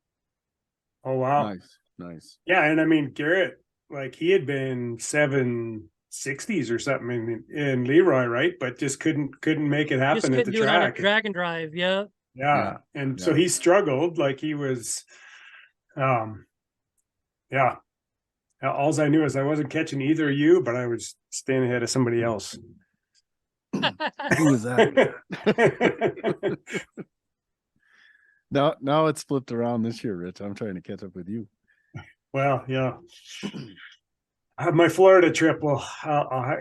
Oh wow, nice. Yeah, and I mean Garrett, like, he had been 760s or something in Leroy, right? But just couldn't make it happen at the track. Drag and drive, yeah. Yeah, and so he struggled. Like, he was, yeah. All I knew is I wasn't catching either of you, but I was staying ahead of somebody else. Who was that? Now it's flipped around this year, Rich. I'm trying to catch up with you. Well, yeah. I have my Florida trip. Well,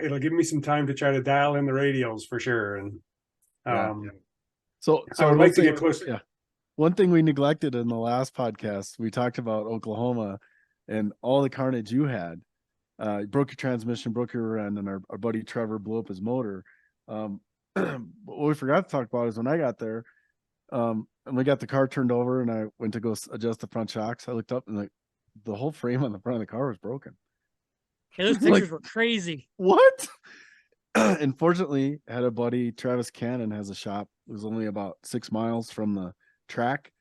it'll give me some time to try to dial in the radials for sure. And so I would like to get closer. Yeah. One thing we neglected in the last podcast, we talked about Oklahoma and all the carnage you had. You broke your transmission, broke your rear end, and our buddy Trevor blew up his motor. What we forgot to talk about is when I got there, and we got the car turned over, and I went to go adjust the front shocks. I looked up, and the whole frame on the front of the car was broken. Yeah, those pictures were crazy. What? And fortunately, I had a buddy, Travis Cannon, has a shop. It was only about 6 miles from the track,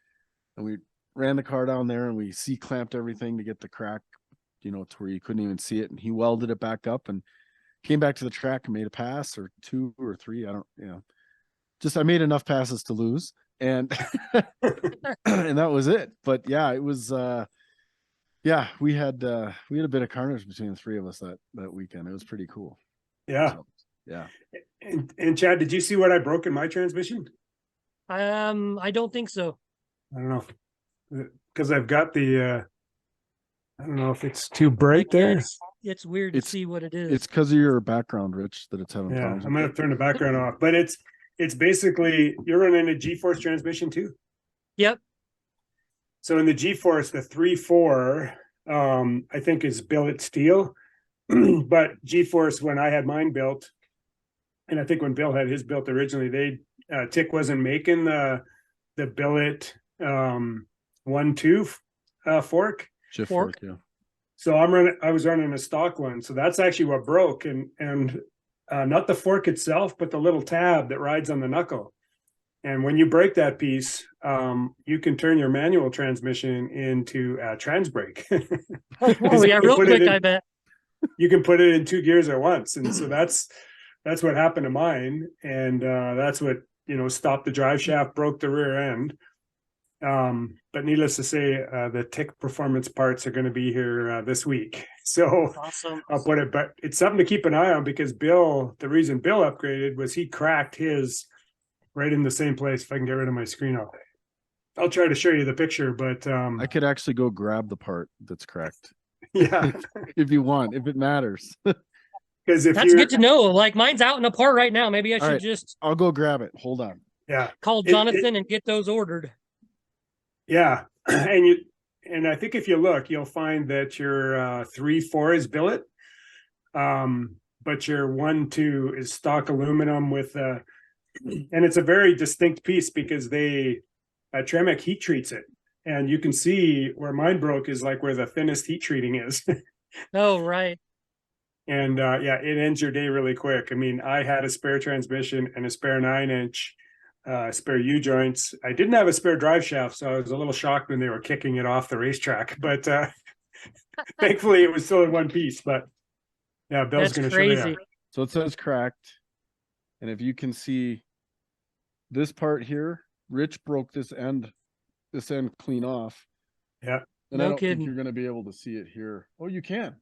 and we ran the car down there, and we C-clamped everything to get the crack, to where you couldn't even see it, and he welded it back up and came back to the track and made a pass or 2 or 3. I don't, just I made enough passes to lose, and and that was it. But yeah, it was yeah, we had a bit of carnage between the 3 of us that weekend. It was pretty cool. Yeah. So, yeah. And Chad, did you see what I broke in my transmission? I don't think so. I don't know, because I've got the I don't know if it's too bright there. It's weird to see what it is. It's because of your background, Rich, that it's having Yeah, problems. I'm gonna turn the background off, but it's basically, you're running a G-force transmission too. Yep. So in the G-force, the 3.4, I think is billet steel, but G-force, when I had mine built, and I think when Bill had his built originally, Tick wasn't making the billet 1-2 fork. Shift fork, yeah. So I was running a stock one. So that's actually what broke, and not the fork itself, but the little tab that rides on the knuckle. And when you break that piece, you can turn your manual transmission into a trans brake. Oh yeah, real quick, I bet. You can put it in 2 gears at once. And so that's what happened to mine. And that's what, stopped the drive shaft, broke the rear end. But needless to say, the Tick performance parts are going to be here this week. So awesome. I'll put it, but it's something to keep an eye on, because the reason Bill upgraded was he cracked his right in the same place. If I can get rid of my screen, I'll try to show you the picture, but I could actually go grab the part that's cracked. Yeah. If you want, if it matters. Because if that's good to know. Like, mine's out and apart right now. Maybe I should just I'll go grab it. Hold on. Yeah. Call Jonathan and get those ordered. Yeah. And I think if you look, you'll find that your 3.4 is billet. But your 1-2 is stock aluminum with and it's a very distinct piece, because Tremec heat treats it. And you can see where mine broke is like where the thinnest heat treating is. Oh, right. And yeah, it ends your day really quick. I mean, I had a spare transmission and a spare 9-inch, spare U-joints. I didn't have a spare drive shaft, so I was a little shocked when they were kicking it off the racetrack. But thankfully, it was still in one piece. But yeah, Bill's going to show you. So it says cracked. And if you can see this part here, Rich broke this end clean off. Yeah. And no I don't kidding. think you're going to be able to see it here. Oh, you can.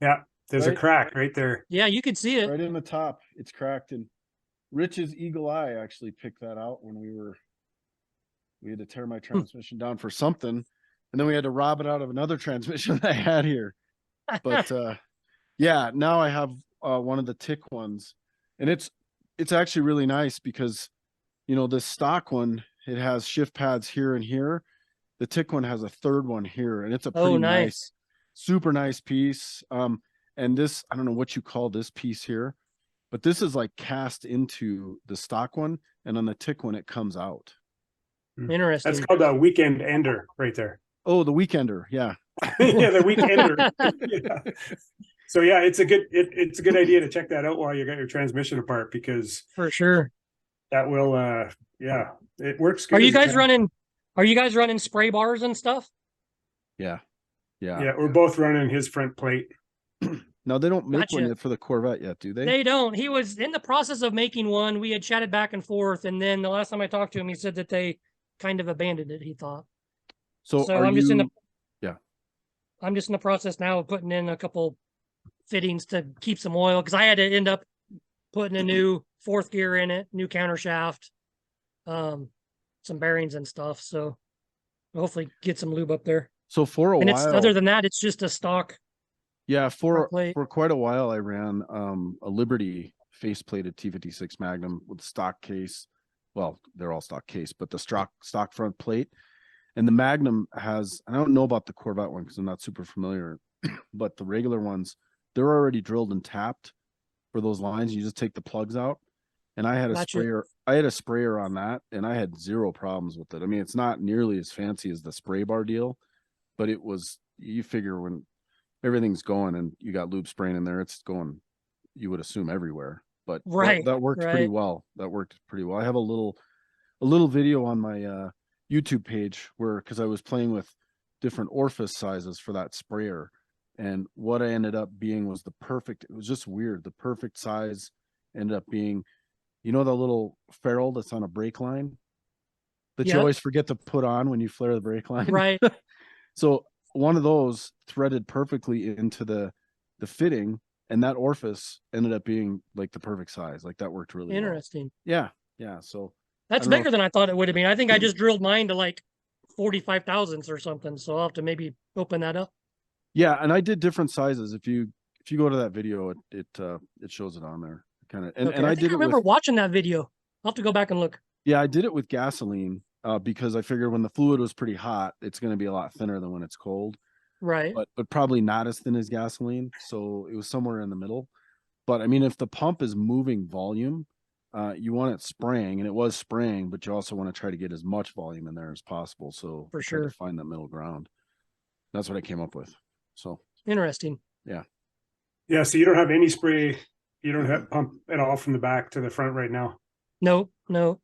Yeah. There's a crack right there. Yeah, you can see it. Right in the top. It's cracked. And Rich's eagle eye actually picked that out when we had to tear my transmission down for something. And then we had to rob it out of another transmission that I had here. But yeah, now I have one of the Tick ones. And it's actually really nice, because this stock one, it has shift pads here and here. The Tick one has a third one here, and it's a pretty nice, super nice piece. And this, I don't know what you call this piece here, but this is like cast into the stock one, and on the Tick one, it comes out. Interesting. That's called a weekend ender right there. Oh, the weekender. Yeah. Yeah, the weekender. Yeah. So yeah, it's a good idea to check that out while you got your transmission apart, because for sure that will yeah, it works good. Are you guys running spray bars and stuff? Yeah. Yeah, we're both running his front plate. No, they don't make one yet for the Corvette yet, do they? They don't. He was in the process of making one. We had chatted back and forth, and then the last time I talked to him, he said that they kind of abandoned it, he thought. So I'm just in the process now of putting in a couple fittings to keep some oil, because I had to end up putting a new 4th gear in it, new counter shaft, some bearings and stuff. So hopefully get some lube up there. So for a while, other than that, it's just a stock. Yeah, for quite a while, I ran a Liberty face-plated T56 Magnum with stock case. Well, they're all stock case, but the stock front plate. And the Magnum has, I don't know about the Corvette one because I'm not super familiar, but the regular ones, they're already drilled and tapped for those lines. You just take the plugs out. And I had a sprayer on that, and I had zero problems with it. I mean, it's not nearly as fancy as the spray bar deal, but it was, you figure when everything's going and you got lube spraying in there, it's going, you would assume, everywhere. But that worked pretty well. That worked pretty well. I have a little video on my YouTube page because I was playing with different orifice sizes for that sprayer, And what I ended up being was the perfect, it was just weird. The perfect size ended up being, you know, the little ferrule that's on a brake line that you Yep. always forget to put on when you flare the brake line. Right. So one of those threaded perfectly into the fitting, and that orifice ended up being like the perfect size. Like that worked really well. Interesting. Yeah. Yeah. So That's I don't know bigger if- than I thought it would have been. I think I just drilled mine to like 45 thousandths or something. So I'll have to maybe open that up. yeah, and I did different sizes. If you go to that video, it shows it on there. Kind of, and Okay. I I think did I it remember with, watching that video. I'll have to go back and look. yeah, I did it with gasoline because I figured when the fluid was pretty hot, it's going to be a lot thinner than when it's cold, Right. but probably not as thin as gasoline. So it was somewhere in the middle. But I mean, if the pump is moving volume, you want it spraying, and it was spraying, but you also want to try to get as much volume in there as possible. So For I tried to sure. find that middle ground. That's what I came up with. So Interesting. Yeah, so you don't have any spray, you don't have pump at all from the back to the front right now. No, no.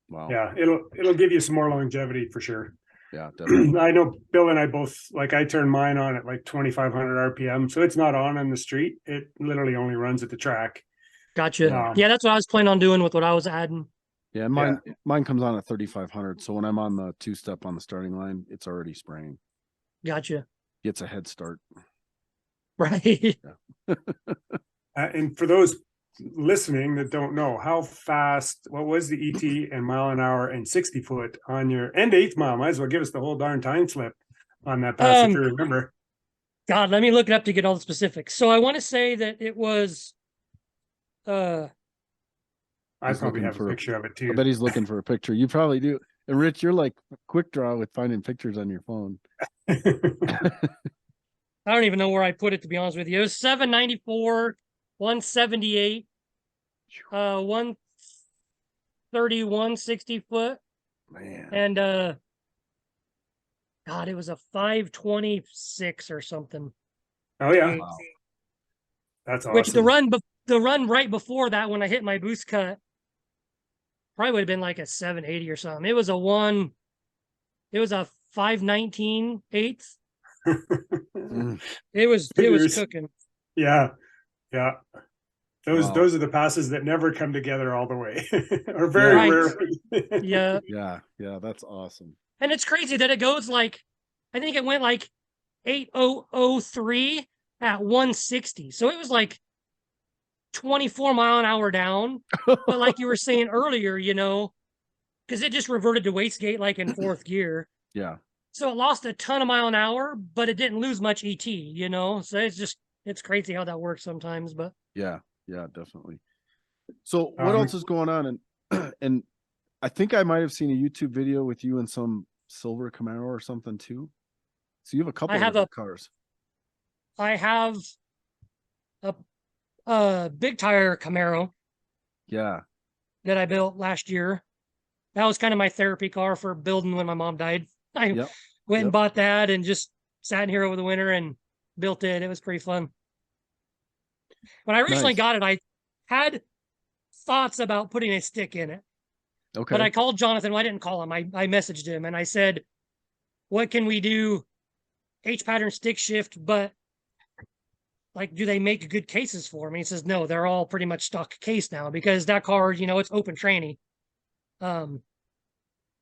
wow. Yeah, it'll give you some more longevity for sure. Yeah, definitely. I know Bill and I both, like, I turn mine on at like 2,500 RPM, so it's not on the street. It literally only runs at the track. Gotcha. Yeah. Yeah, that's what I was planning on doing with what I was adding. Yeah, mine comes on at 3,500. So when I'm on the two-step on the starting line, it's already spraying. Gotcha. Gets a head start. Right. And for those listening that don't know, how fast, what was the ET and mile an hour and 60 foot on your and 8th mile? Might as well give us the whole darn time slip on that pass if you remember. God, let me look it up to get all the specifics. So I want to say that it was I He's probably looking have for- a picture of it I too. bet he's looking for a picture. You probably do. And Rich, you're like quick draw with finding pictures on your phone. I don't even know where I put it, to be honest with you. It was 794, 178, 131, 60 foot. Man. And God, it was a 526 or something. Oh yeah, Wow. that's awesome. Which the run right before that, when I hit my boost cut, probably would have been like a 780 or something. It was a 519 eighth. Mm. It was Figures. cooking. Yeah, yeah. Wow. Those are the passes that never come together all the way, or very Right. rarely. Yeah. Yeah, that's awesome. And it's crazy that it goes like, I think it went like 8003 at 160. So it was like 24 mile an hour down. But like you were saying earlier, you know, because it just reverted to wastegate like in fourth gear. Yeah. So it lost a ton of mile an hour, but it didn't lose much ET, you know? So it's crazy how that works sometimes, but Yeah, definitely. So what else is going on? And I think I might have seen a YouTube video with you and some silver Camaro or something too. So you have a couple of cars. I have a big tire Camaro Yeah. that I built last year. That was kind of my therapy car for building when my mom died. I went and bought that and just sat in here over the winter and built it. It was pretty fun. When I originally got it, I had thoughts about putting a stick in it. Okay. But I called Jonathan. Well, I didn't call him. I messaged him and I said, what can we do? H-pattern stick shift, but like, do they make good cases for me? He says, no, they're all pretty much stock case now because that car, you know, it's open tranny.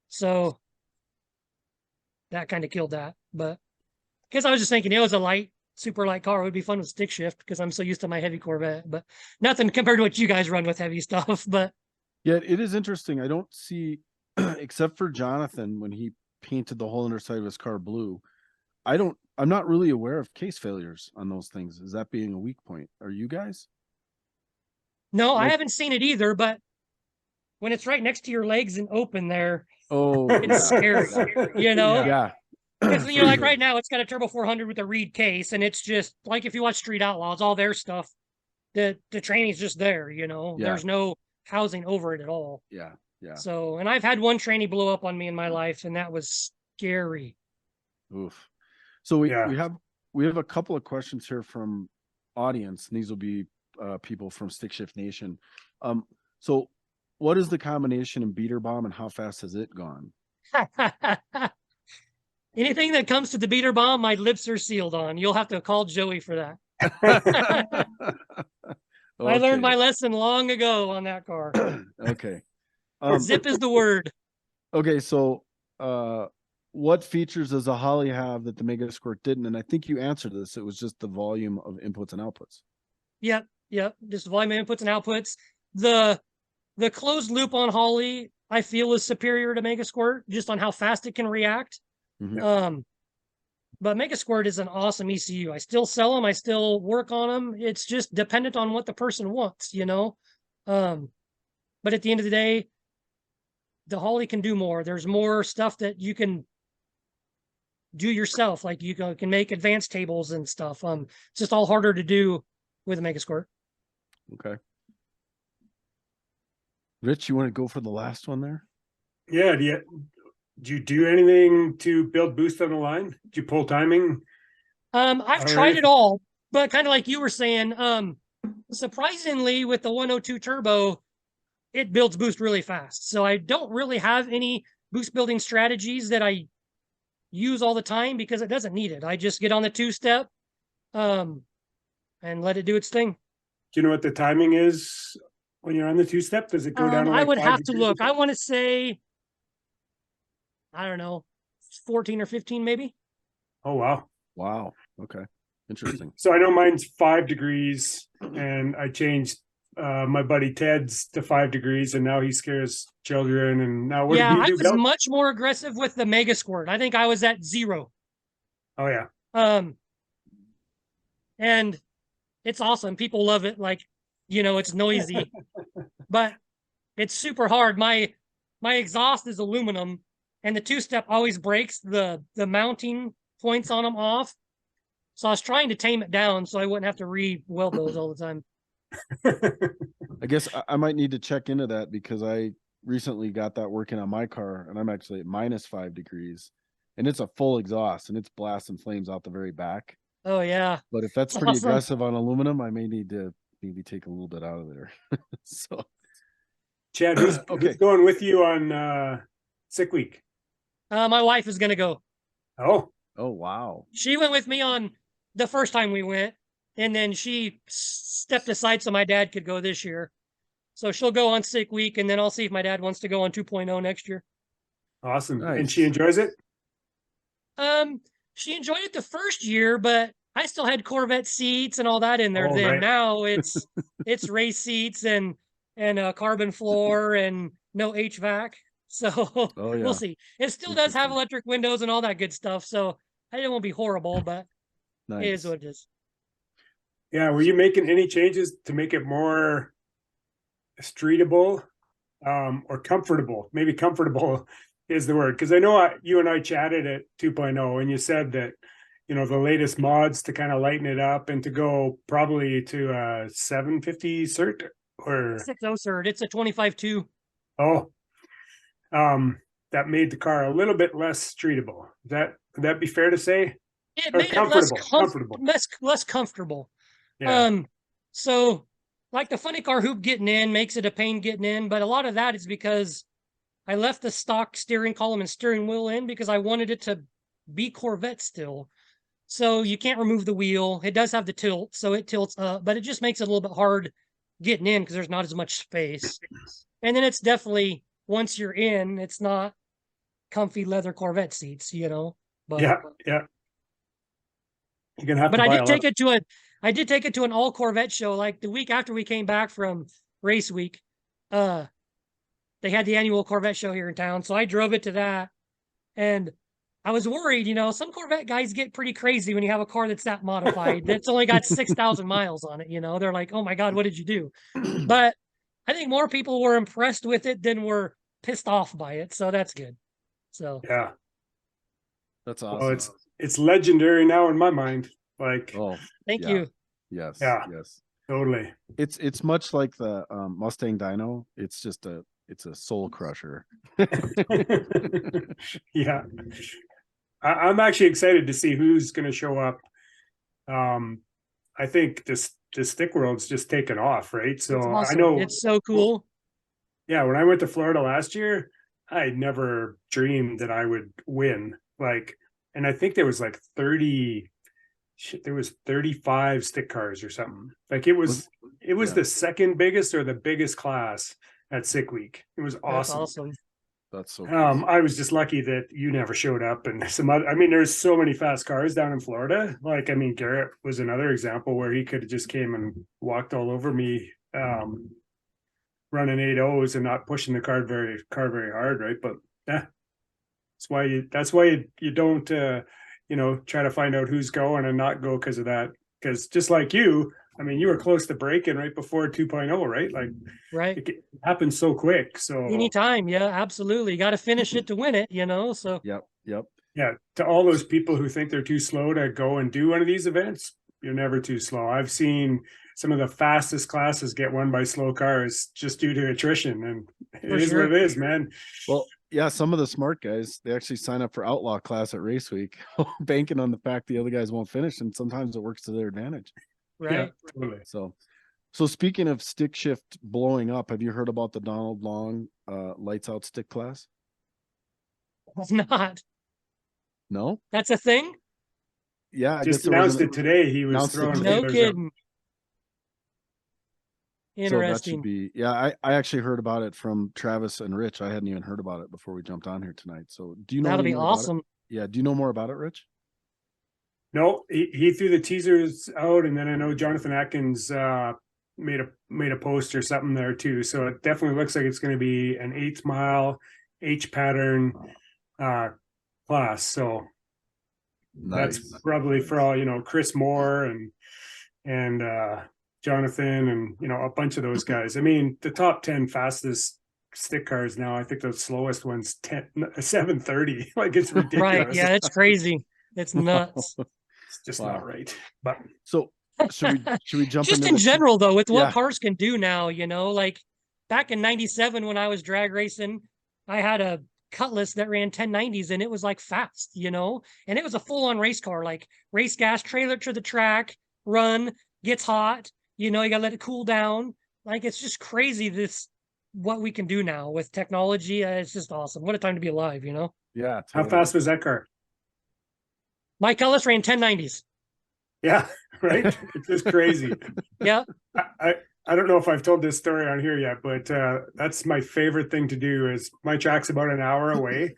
So that kind of killed that. But because I was just thinking it was a super light car. It would be fun with stick shift because I'm so used to my heavy Corvette, but nothing compared to what you guys run with heavy stuff. But yeah, it is interesting. I don't see, except for Jonathan, when he painted the whole underside of his car blue, I'm not really aware of case failures on those things. Is that being a weak point? Are you guys? no, I haven't seen it either, but when it's right next to your legs and open there, it's scary, you know? Yeah. Because, you know, like right now, it's got a Turbo 400 with a reed case, and it's just like if you watch Street Outlaws, all their stuff, the training's just there, you know? Yeah. There's no housing over it at all. Yeah. So, and I've had one tranny blow up on me in my life, and that was scary. Oof. So we have a couple of questions here from audience, and these will be people from Stick Shift Nation. So what is the combination in beater bomb and how fast has it gone? anything that comes to the beater bomb, my lips are sealed on. You'll have to call Joey for that. I learned my lesson long ago on that car. Okay. Zip is the word. Okay, so what features does a Holly have that the MegaSquirt didn't? And I think you answered this. It was just the volume of inputs and outputs. Yep. Just volume of inputs and outputs. The closed loop on Holly, I feel, is superior to MegaSquirt just on how fast it can react. Mhm. But MegaSquirt is an awesome ECU. I still sell them. I still work on them. It's just dependent on what the person wants, you know? But at the end of the day, the Holly can do more. There's more stuff that you can do yourself. Like you can make advanced tables and stuff. It's just all harder to do with a MegaSquirt. Okay. Rich, you want to go for the last one there? Yeah. Do you do anything to build boost on the line? Did you pull timing? I've tried it all, but kind of like you were saying, surprisingly with the 102 turbo, it builds boost really fast. So I don't really have any boost building strategies that I use all the time because it doesn't need it. I just get on the two-step and let it do its thing. Do you know what the timing is when you're on the two-step? Does it go down to I like would 5 have to degrees look. I want to say, I don't know, 14 or 15 maybe. Oh, wow. Wow. Okay. Interesting. So I know mine's 5 degrees, and I changed my buddy Ted's to 5 degrees, and now he scares children. And now what Yeah, do you I do, was Bill? much more aggressive with the MegaSquirt. I think I was at 0. Oh yeah. And it's awesome. People love it. Like, you know, it's noisy, but it's super hard. My exhaust is aluminum, and the two-step always breaks the mounting points on them off. So I was trying to tame it down so I wouldn't have to re-weld those all the time. I guess I might need to check into that because I recently got that working on my car and I'm actually at -5 degrees and it's a full exhaust and it's blasting flames out the very back. Oh yeah. But if that's It's pretty awesome. aggressive on aluminum, I may need to maybe take a little bit out of there. So Chad, who's going with you on sick week? My wife is gonna go. Oh wow. She went with me on the first time we went, and then she stepped aside so my dad could go this year. So she'll go on sick week, and then I'll see if my dad wants to go on 2.0 next year. Awesome. Nice. And she enjoys it? She enjoyed it the first year, but I still had Corvette seats and all that in there then. Right. Now it's race seats and a carbon floor and no HVAC. So we'll see. It still does have electric windows and all that good stuff. So it won't be horrible, but it is what it is. Yeah. Were you making any changes to make it more streetable or comfortable? Maybe comfortable is the word. Because I know you and I chatted at 2.0 and you said that, you know, the latest mods to kind of lighten it up and to go probably to a 750 cert or 6.0 cert. It's a 25.2. Oh, that made the car a little bit less streetable. Would that be fair to say? It Or made it less comfortable. Yeah. So like the funny car hoop getting in makes it a pain getting in, but a lot of that is because I left the stock steering column and steering wheel in because I wanted it to be Corvette still. So you can't remove the wheel. It does have the tilt, so it tilts up, but it just makes it a little bit hard getting in because there's not as much space. And then it's definitely, once you're in, it's not comfy leather Corvette seats, you know. But yeah. You're gonna have but to buy I did take it to an all Corvette show. Like the week after we came back from race week, they had the annual Corvette show here in town. So I drove it to that. And I was worried, you know, some Corvette guys get pretty crazy when you have a car that's that modified. That's only got 6,000 miles on it, you know. They're like, oh my God, what did you do? But I think more people were impressed with it than were pissed off by it. So that's good. So yeah. That's awesome. Well, it's legendary now in my mind. Like, thank you. Yes. Yeah. Yes. Totally. It's much like the Mustang Dyno. It's just a soul crusher. Yeah. I'm actually excited to see who's going to show up. I think this stick world's just taken off, right? So awesome. I know it's so cool. Yeah, when I went to Florida last year, I never dreamed that I would win. Like and I think there was like 35 stick cars or something. Like it was yeah. the second biggest or the biggest class at Sick Week. It was That's awesome. awesome. That's so cool. I was just lucky that you never showed up, and some other. I mean, there's so many fast cars down in Florida. Like, I mean, Garrett was another example where he could have just came and walked all over me, running 8.0s and not pushing the car very hard, right? But yeah, that's why you don't try to find out who's going and not go because of that. Because just like you, I mean, you were close to breaking right before 2.0, right? Like, Right. it happened so quick. So Anytime. Yeah, absolutely. You got to finish it to win it, so. Yep. yeah, to all those people who think they're too slow to go and do one of these events, you're never too slow. I've seen some of the fastest classes get won by slow cars just due to attrition, and it is what it is, man. Well, yeah, some of the smart guys, they actually sign up for outlaw class at race week, banking on the fact the other guys won't finish, and sometimes it works to their advantage. Right. Yeah, totally. So speaking of stick shift blowing up, have you heard about the Donald Long lights out stick class? It's not. No? That's a thing? Yeah, I Just guess there was announced it today. He was announced it throwing today. No feelers out. kidding. So that should Interesting. be, yeah, I actually heard about it from Travis and Rich. I hadn't even heard about it before we jumped on here tonight. So do you know That'll any be more about it? awesome. Yeah, do you know more about it, Rich? No, he threw the teasers out, and then I know Jonathan Atkins made a post or something there too. So it definitely looks like it's going to be an 8th mile H pattern class. So Nice. that's probably for all Chris Moore and Jonathan and a bunch of those guys. I mean, the top 10 fastest stick cars now, I think the slowest one's 7:30. Like, it's ridiculous. Right. Yeah, it's crazy. It's nuts. It's just Wow. not right. But So should we jump Just into in the general, though, with what Yeah. cars can do now, like back in 97 when I was drag racing, I had a Cutlass that ran 1090s and it was like fast, and it was a full on race car, like race gas, trailer to the track, run, gets hot, you got to let it cool down. Like, it's just crazy what we can do now with technology. It's just awesome. What a time to be alive, Yeah. how Totally. fast was that car? My Cutlass ran 1090s. Yeah, right. It's just crazy. Yeah. I don't know if I've told this story on here yet, but that's my favorite thing to do. Is my track's about an hour away,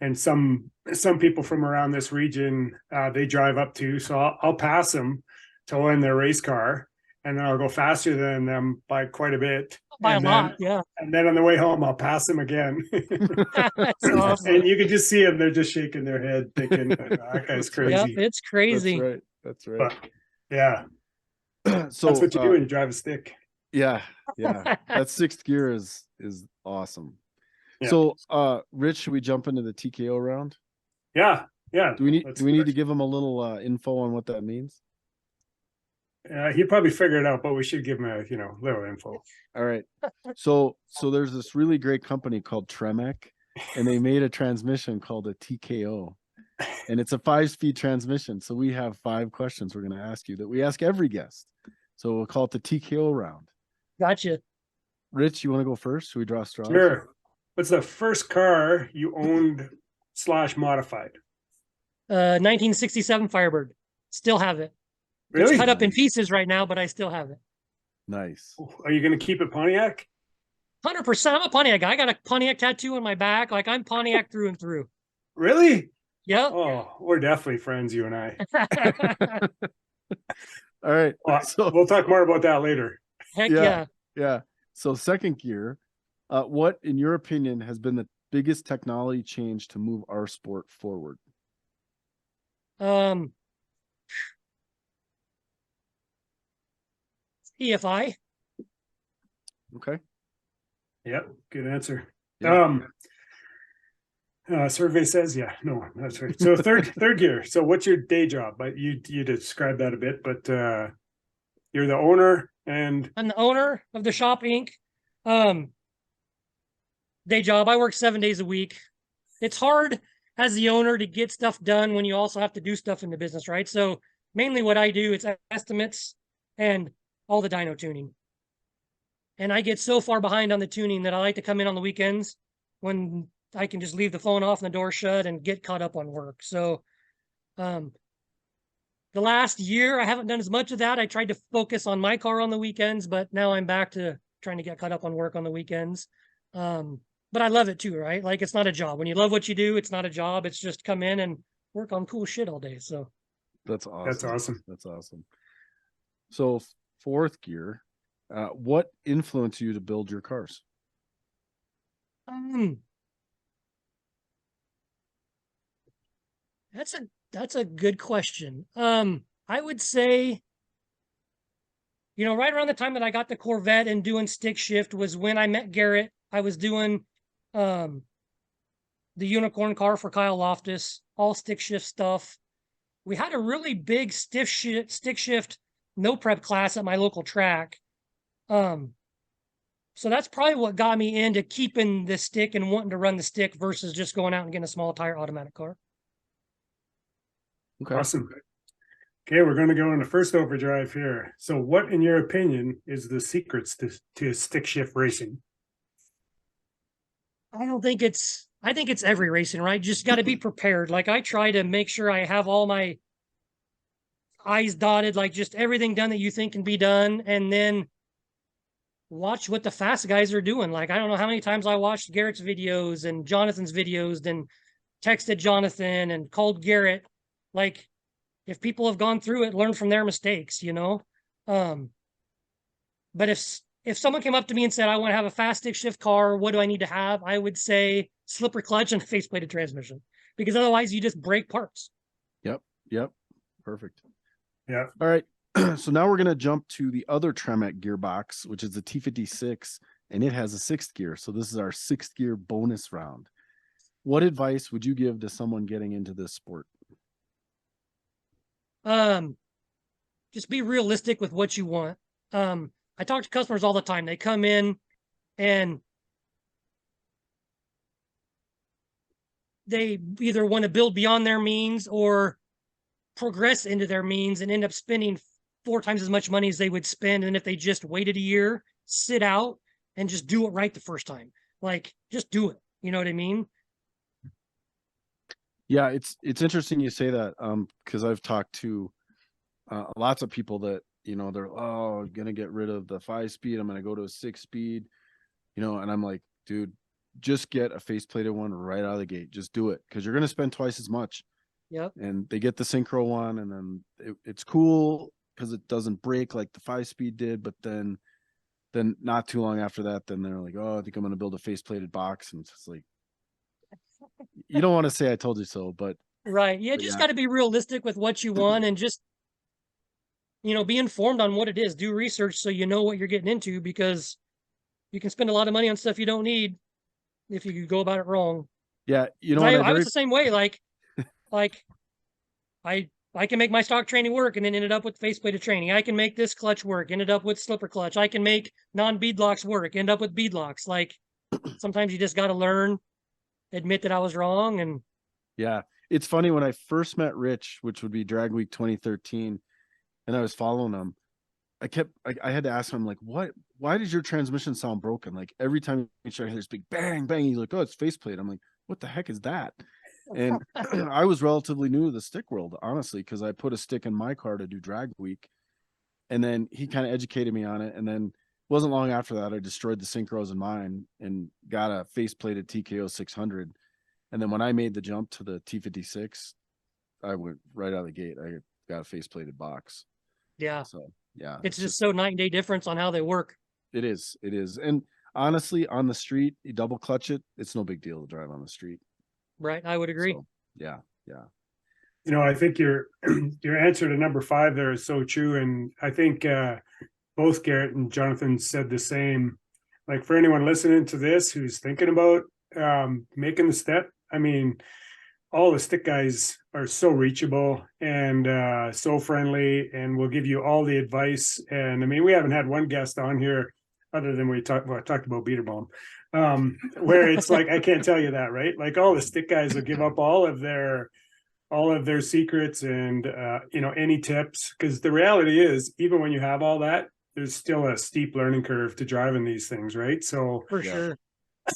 and some people from around this region they drive up too, so I'll pass them to win their race car, and then I'll go faster than them by quite a bit. By a And lot, then, yeah. And then on the way home, I'll pass them again. That's awesome. And you can just see them; they're just shaking their head, thinking that guy's crazy. Yeah, it's crazy. That's right. But yeah, So that's what you do when you drive a stick. Yeah. That sixth gear is awesome. Yeah. So Rich, should we jump into the TKO round? Yeah. Do we need to give him a little info on what that means? He'd probably figure it out, but we should give him a little info. All right. So there's this really great company called Tremec, and they made a transmission called a TKO, and it's a 5-speed transmission. So we have 5 questions we're going to ask you that we ask every guest. So we'll call it the TKO round. Gotcha. Rich, you want to go first? Should we draw straws? Sure. What's the first car you owned / modified? 1967 Firebird. Still have it. Really? It's cut up in pieces right now, but I still have it. Nice. Are you going to keep it Pontiac? 100%. I'm a Pontiac guy. I got a Pontiac tattoo on my back. Like, I'm Pontiac through and through. Really? Yep. Oh, we're definitely friends, you and I. All right. Well, So we'll talk more about that later. Heck Yeah. yeah. yeah. So second gear, what in your opinion has been the biggest technology change to move our sport forward? EFI. Okay. Yep. Good answer. Yeah. Survey says, yeah, no, that's right. So third gear. So what's your day job? But you described that a bit, but you're the owner and I'm the owner of the Shop Inc. Day job. I work 7 days a week. It's hard as the owner to get stuff done when you also have to do stuff in the business, right? So mainly what I do is estimates and all the dyno tuning. And I get so far behind on the tuning that I like to come in on the weekends when I can just leave the phone off and the door shut and get caught up on work. So The last year, I haven't done as much of that. I tried to focus on my car on the weekends, but now I'm back to trying to get caught up on work on the weekends. But I love it too, right? Like, it's not a job. When you love what you do, it's not a job. It's just come in and work on cool shit all day. So That's awesome. That's awesome. That's awesome. So fourth gear, what influenced you to build your cars? That's a good question. I would say, right around the time that I got the Corvette and doing stick shift was when I met Garrett. I was doing the unicorn car for Kyle Loftus, all stick shift stuff. We had a really big stick shift no prep class at my local track. So that's probably what got me into keeping the stick and wanting to run the stick versus just going out and getting a small tire automatic car. Okay. Awesome. Okay, we're going to go into first overdrive here. So what, in your opinion, is the secrets to stick shift racing? I think it's every racing, right? Just got to be prepared. Like, I try to make sure I have all my I's dotted, like just everything done that you think can be done, and then watch what the fast guys are doing. Like, I don't know how many times I watched Garrett's videos and Jonathan's videos and texted Jonathan and called Garrett. Like, if people have gone through it, learn from their mistakes, But if someone came up to me and said, I want to have a fast stick shift car, what do I need to have? I would say slipper clutch and faceplated transmission, because otherwise you just break parts. Yep. Perfect. Yeah. All right. So now we're going to jump to the other Tremec gearbox, which is the T56, and it has a sixth gear. So this is our sixth gear bonus round. What advice would you give to someone getting into this sport? Just be realistic with what you want. I talk to customers all the time. They come in and they either want to build beyond their means or progress into their means and end up spending 4 times as much money as they would spend. And if they just waited a year, sit out and just do it right the first time, like, just do it. You know what I mean? Yeah, it's interesting you say that, because I've talked to lots of people that, they're gonna get rid of the 5-speed. I'm gonna go to a 6-speed, and I'm like, dude, just get a faceplated one right out of the gate. Just do it, because you're gonna spend twice as much. Yep. And they get the synchro one, and then it's cool because it doesn't break like the 5-speed did. But then not too long after that, then they're like, oh, I think I'm gonna build a faceplated box, and it's just like, you don't want to say I told you so, but right. Yeah, just got to be realistic with what you want, and just, be informed on what it is. Do research so you know what you're getting into, because you can spend a lot of money on stuff you don't need if you go about it wrong. Yeah, I was the same way. Like I can make my stock training work and then ended up with faceplated training. I can make this clutch work, ended up with slipper clutch. I can make non-bead locks work, end up with bead locks. Like, sometimes you just got to learn, admit that I was wrong. And yeah, it's funny, when I first met Rich, which would be Drag Week 2013, and I was following him, I had to ask him, like, why does your transmission sound broken? Like, every time you try to hear this big bang bang, he's like, oh, it's faceplate. I'm like, what the heck is that? And I was relatively new to the stick world, honestly, because I put a stick in my car to do Drag Week, and then he kind of educated me on it. And then it wasn't long after that, I destroyed the synchros in mine and got a faceplated TKO 600. And then when I made the jump to the T56, I went right out of the gate. I got a faceplated box. yeah, So yeah, it's just so night and day difference on how they work. It is. And honestly, on the street, you double clutch it, it's no big deal to drive on the street. Right. I would agree. So, yeah. I think your answer to number 5 there is so true. And I think both Garrett and Jonathan said the same. Like, for anyone listening to this who's thinking about making the step, I mean, all the stick guys are so reachable and so friendly, and will give you all the advice. And I mean, we haven't had one guest on here other than I talked about beater bomb, where it's like, I can't tell you that, right? Like, all the stick guys will give up all of their secrets and any tips, because the reality is, even when you have all that, there's still a steep learning curve to driving these things, right? So For sure.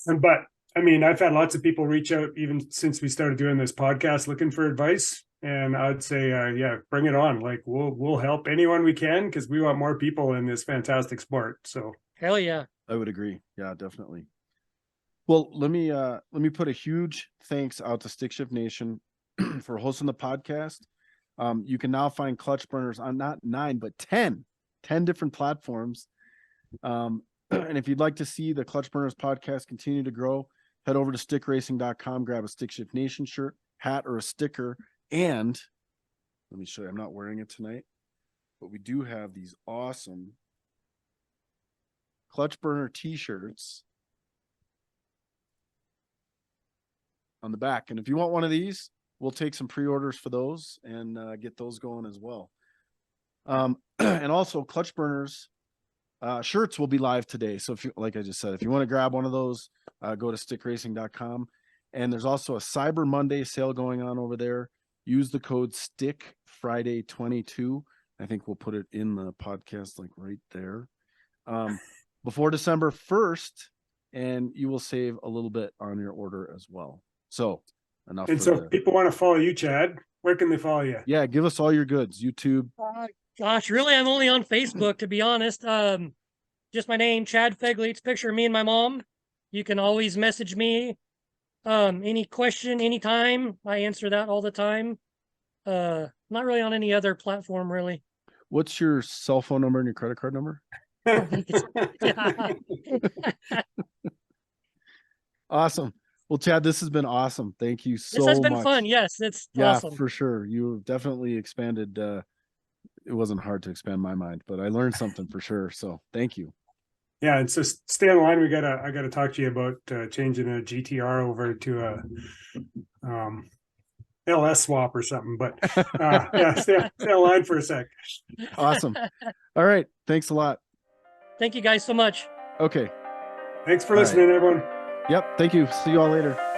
But I mean, I've had lots of people reach out even since we started doing this podcast looking for advice. And I'd say, yeah, bring it on. Like we'll help anyone we can because we want more people in this fantastic sport. So Hell yeah. I would agree. Yeah, definitely. Well, let me put a huge thanks out to Stick Shift Nation for hosting the podcast. You can now find clutch burners on not 9, but 10 different platforms. And if you'd like to see the Clutch Burners podcast continue to grow, head over to stickracing.com, grab a Stick Shift Nation shirt, hat, or a sticker. And let me show you, I'm not wearing it tonight, but we do have these awesome Clutch Burner t-shirts on the back. And if you want one of these, we'll take some pre-orders for those and get those going as well. And also Clutch Burners shirts will be live today. So if you, like I just said, if you want to grab one of those, go to stickracing.com. And there's also a Cyber Monday sale going on over there. Use the code StickFriday22. I think we'll put it in the podcast, like right there, before December 1st, and you will save a little bit on your order as well. So enough. And so if people want to follow you, Chad, where can they follow you? Yeah, give us all your goods. YouTube. Gosh, really, I'm only on Facebook, to be honest. Just my name, Chad Fegley. It's a picture of me and my mom. You can always message me. Any question, anytime. I answer that all the time. Not really on any other platform, really. What's your cell phone number and your credit card number? Yeah. Awesome. Well, Chad, this has been awesome. Thank you so much. This has been fun. Yes, it's awesome. For sure. You definitely expanded. It wasn't hard to expand my mind, but I learned something for sure. So thank you. Yeah, and so stay on the line. I gotta talk to you about changing a GTR over to a LS swap or something. But yeah, stay on the line for a sec. Awesome. All right. Thanks a lot. Thank you guys so much. Okay. Thanks for listening, everyone. Yep. Thank you. See you all later.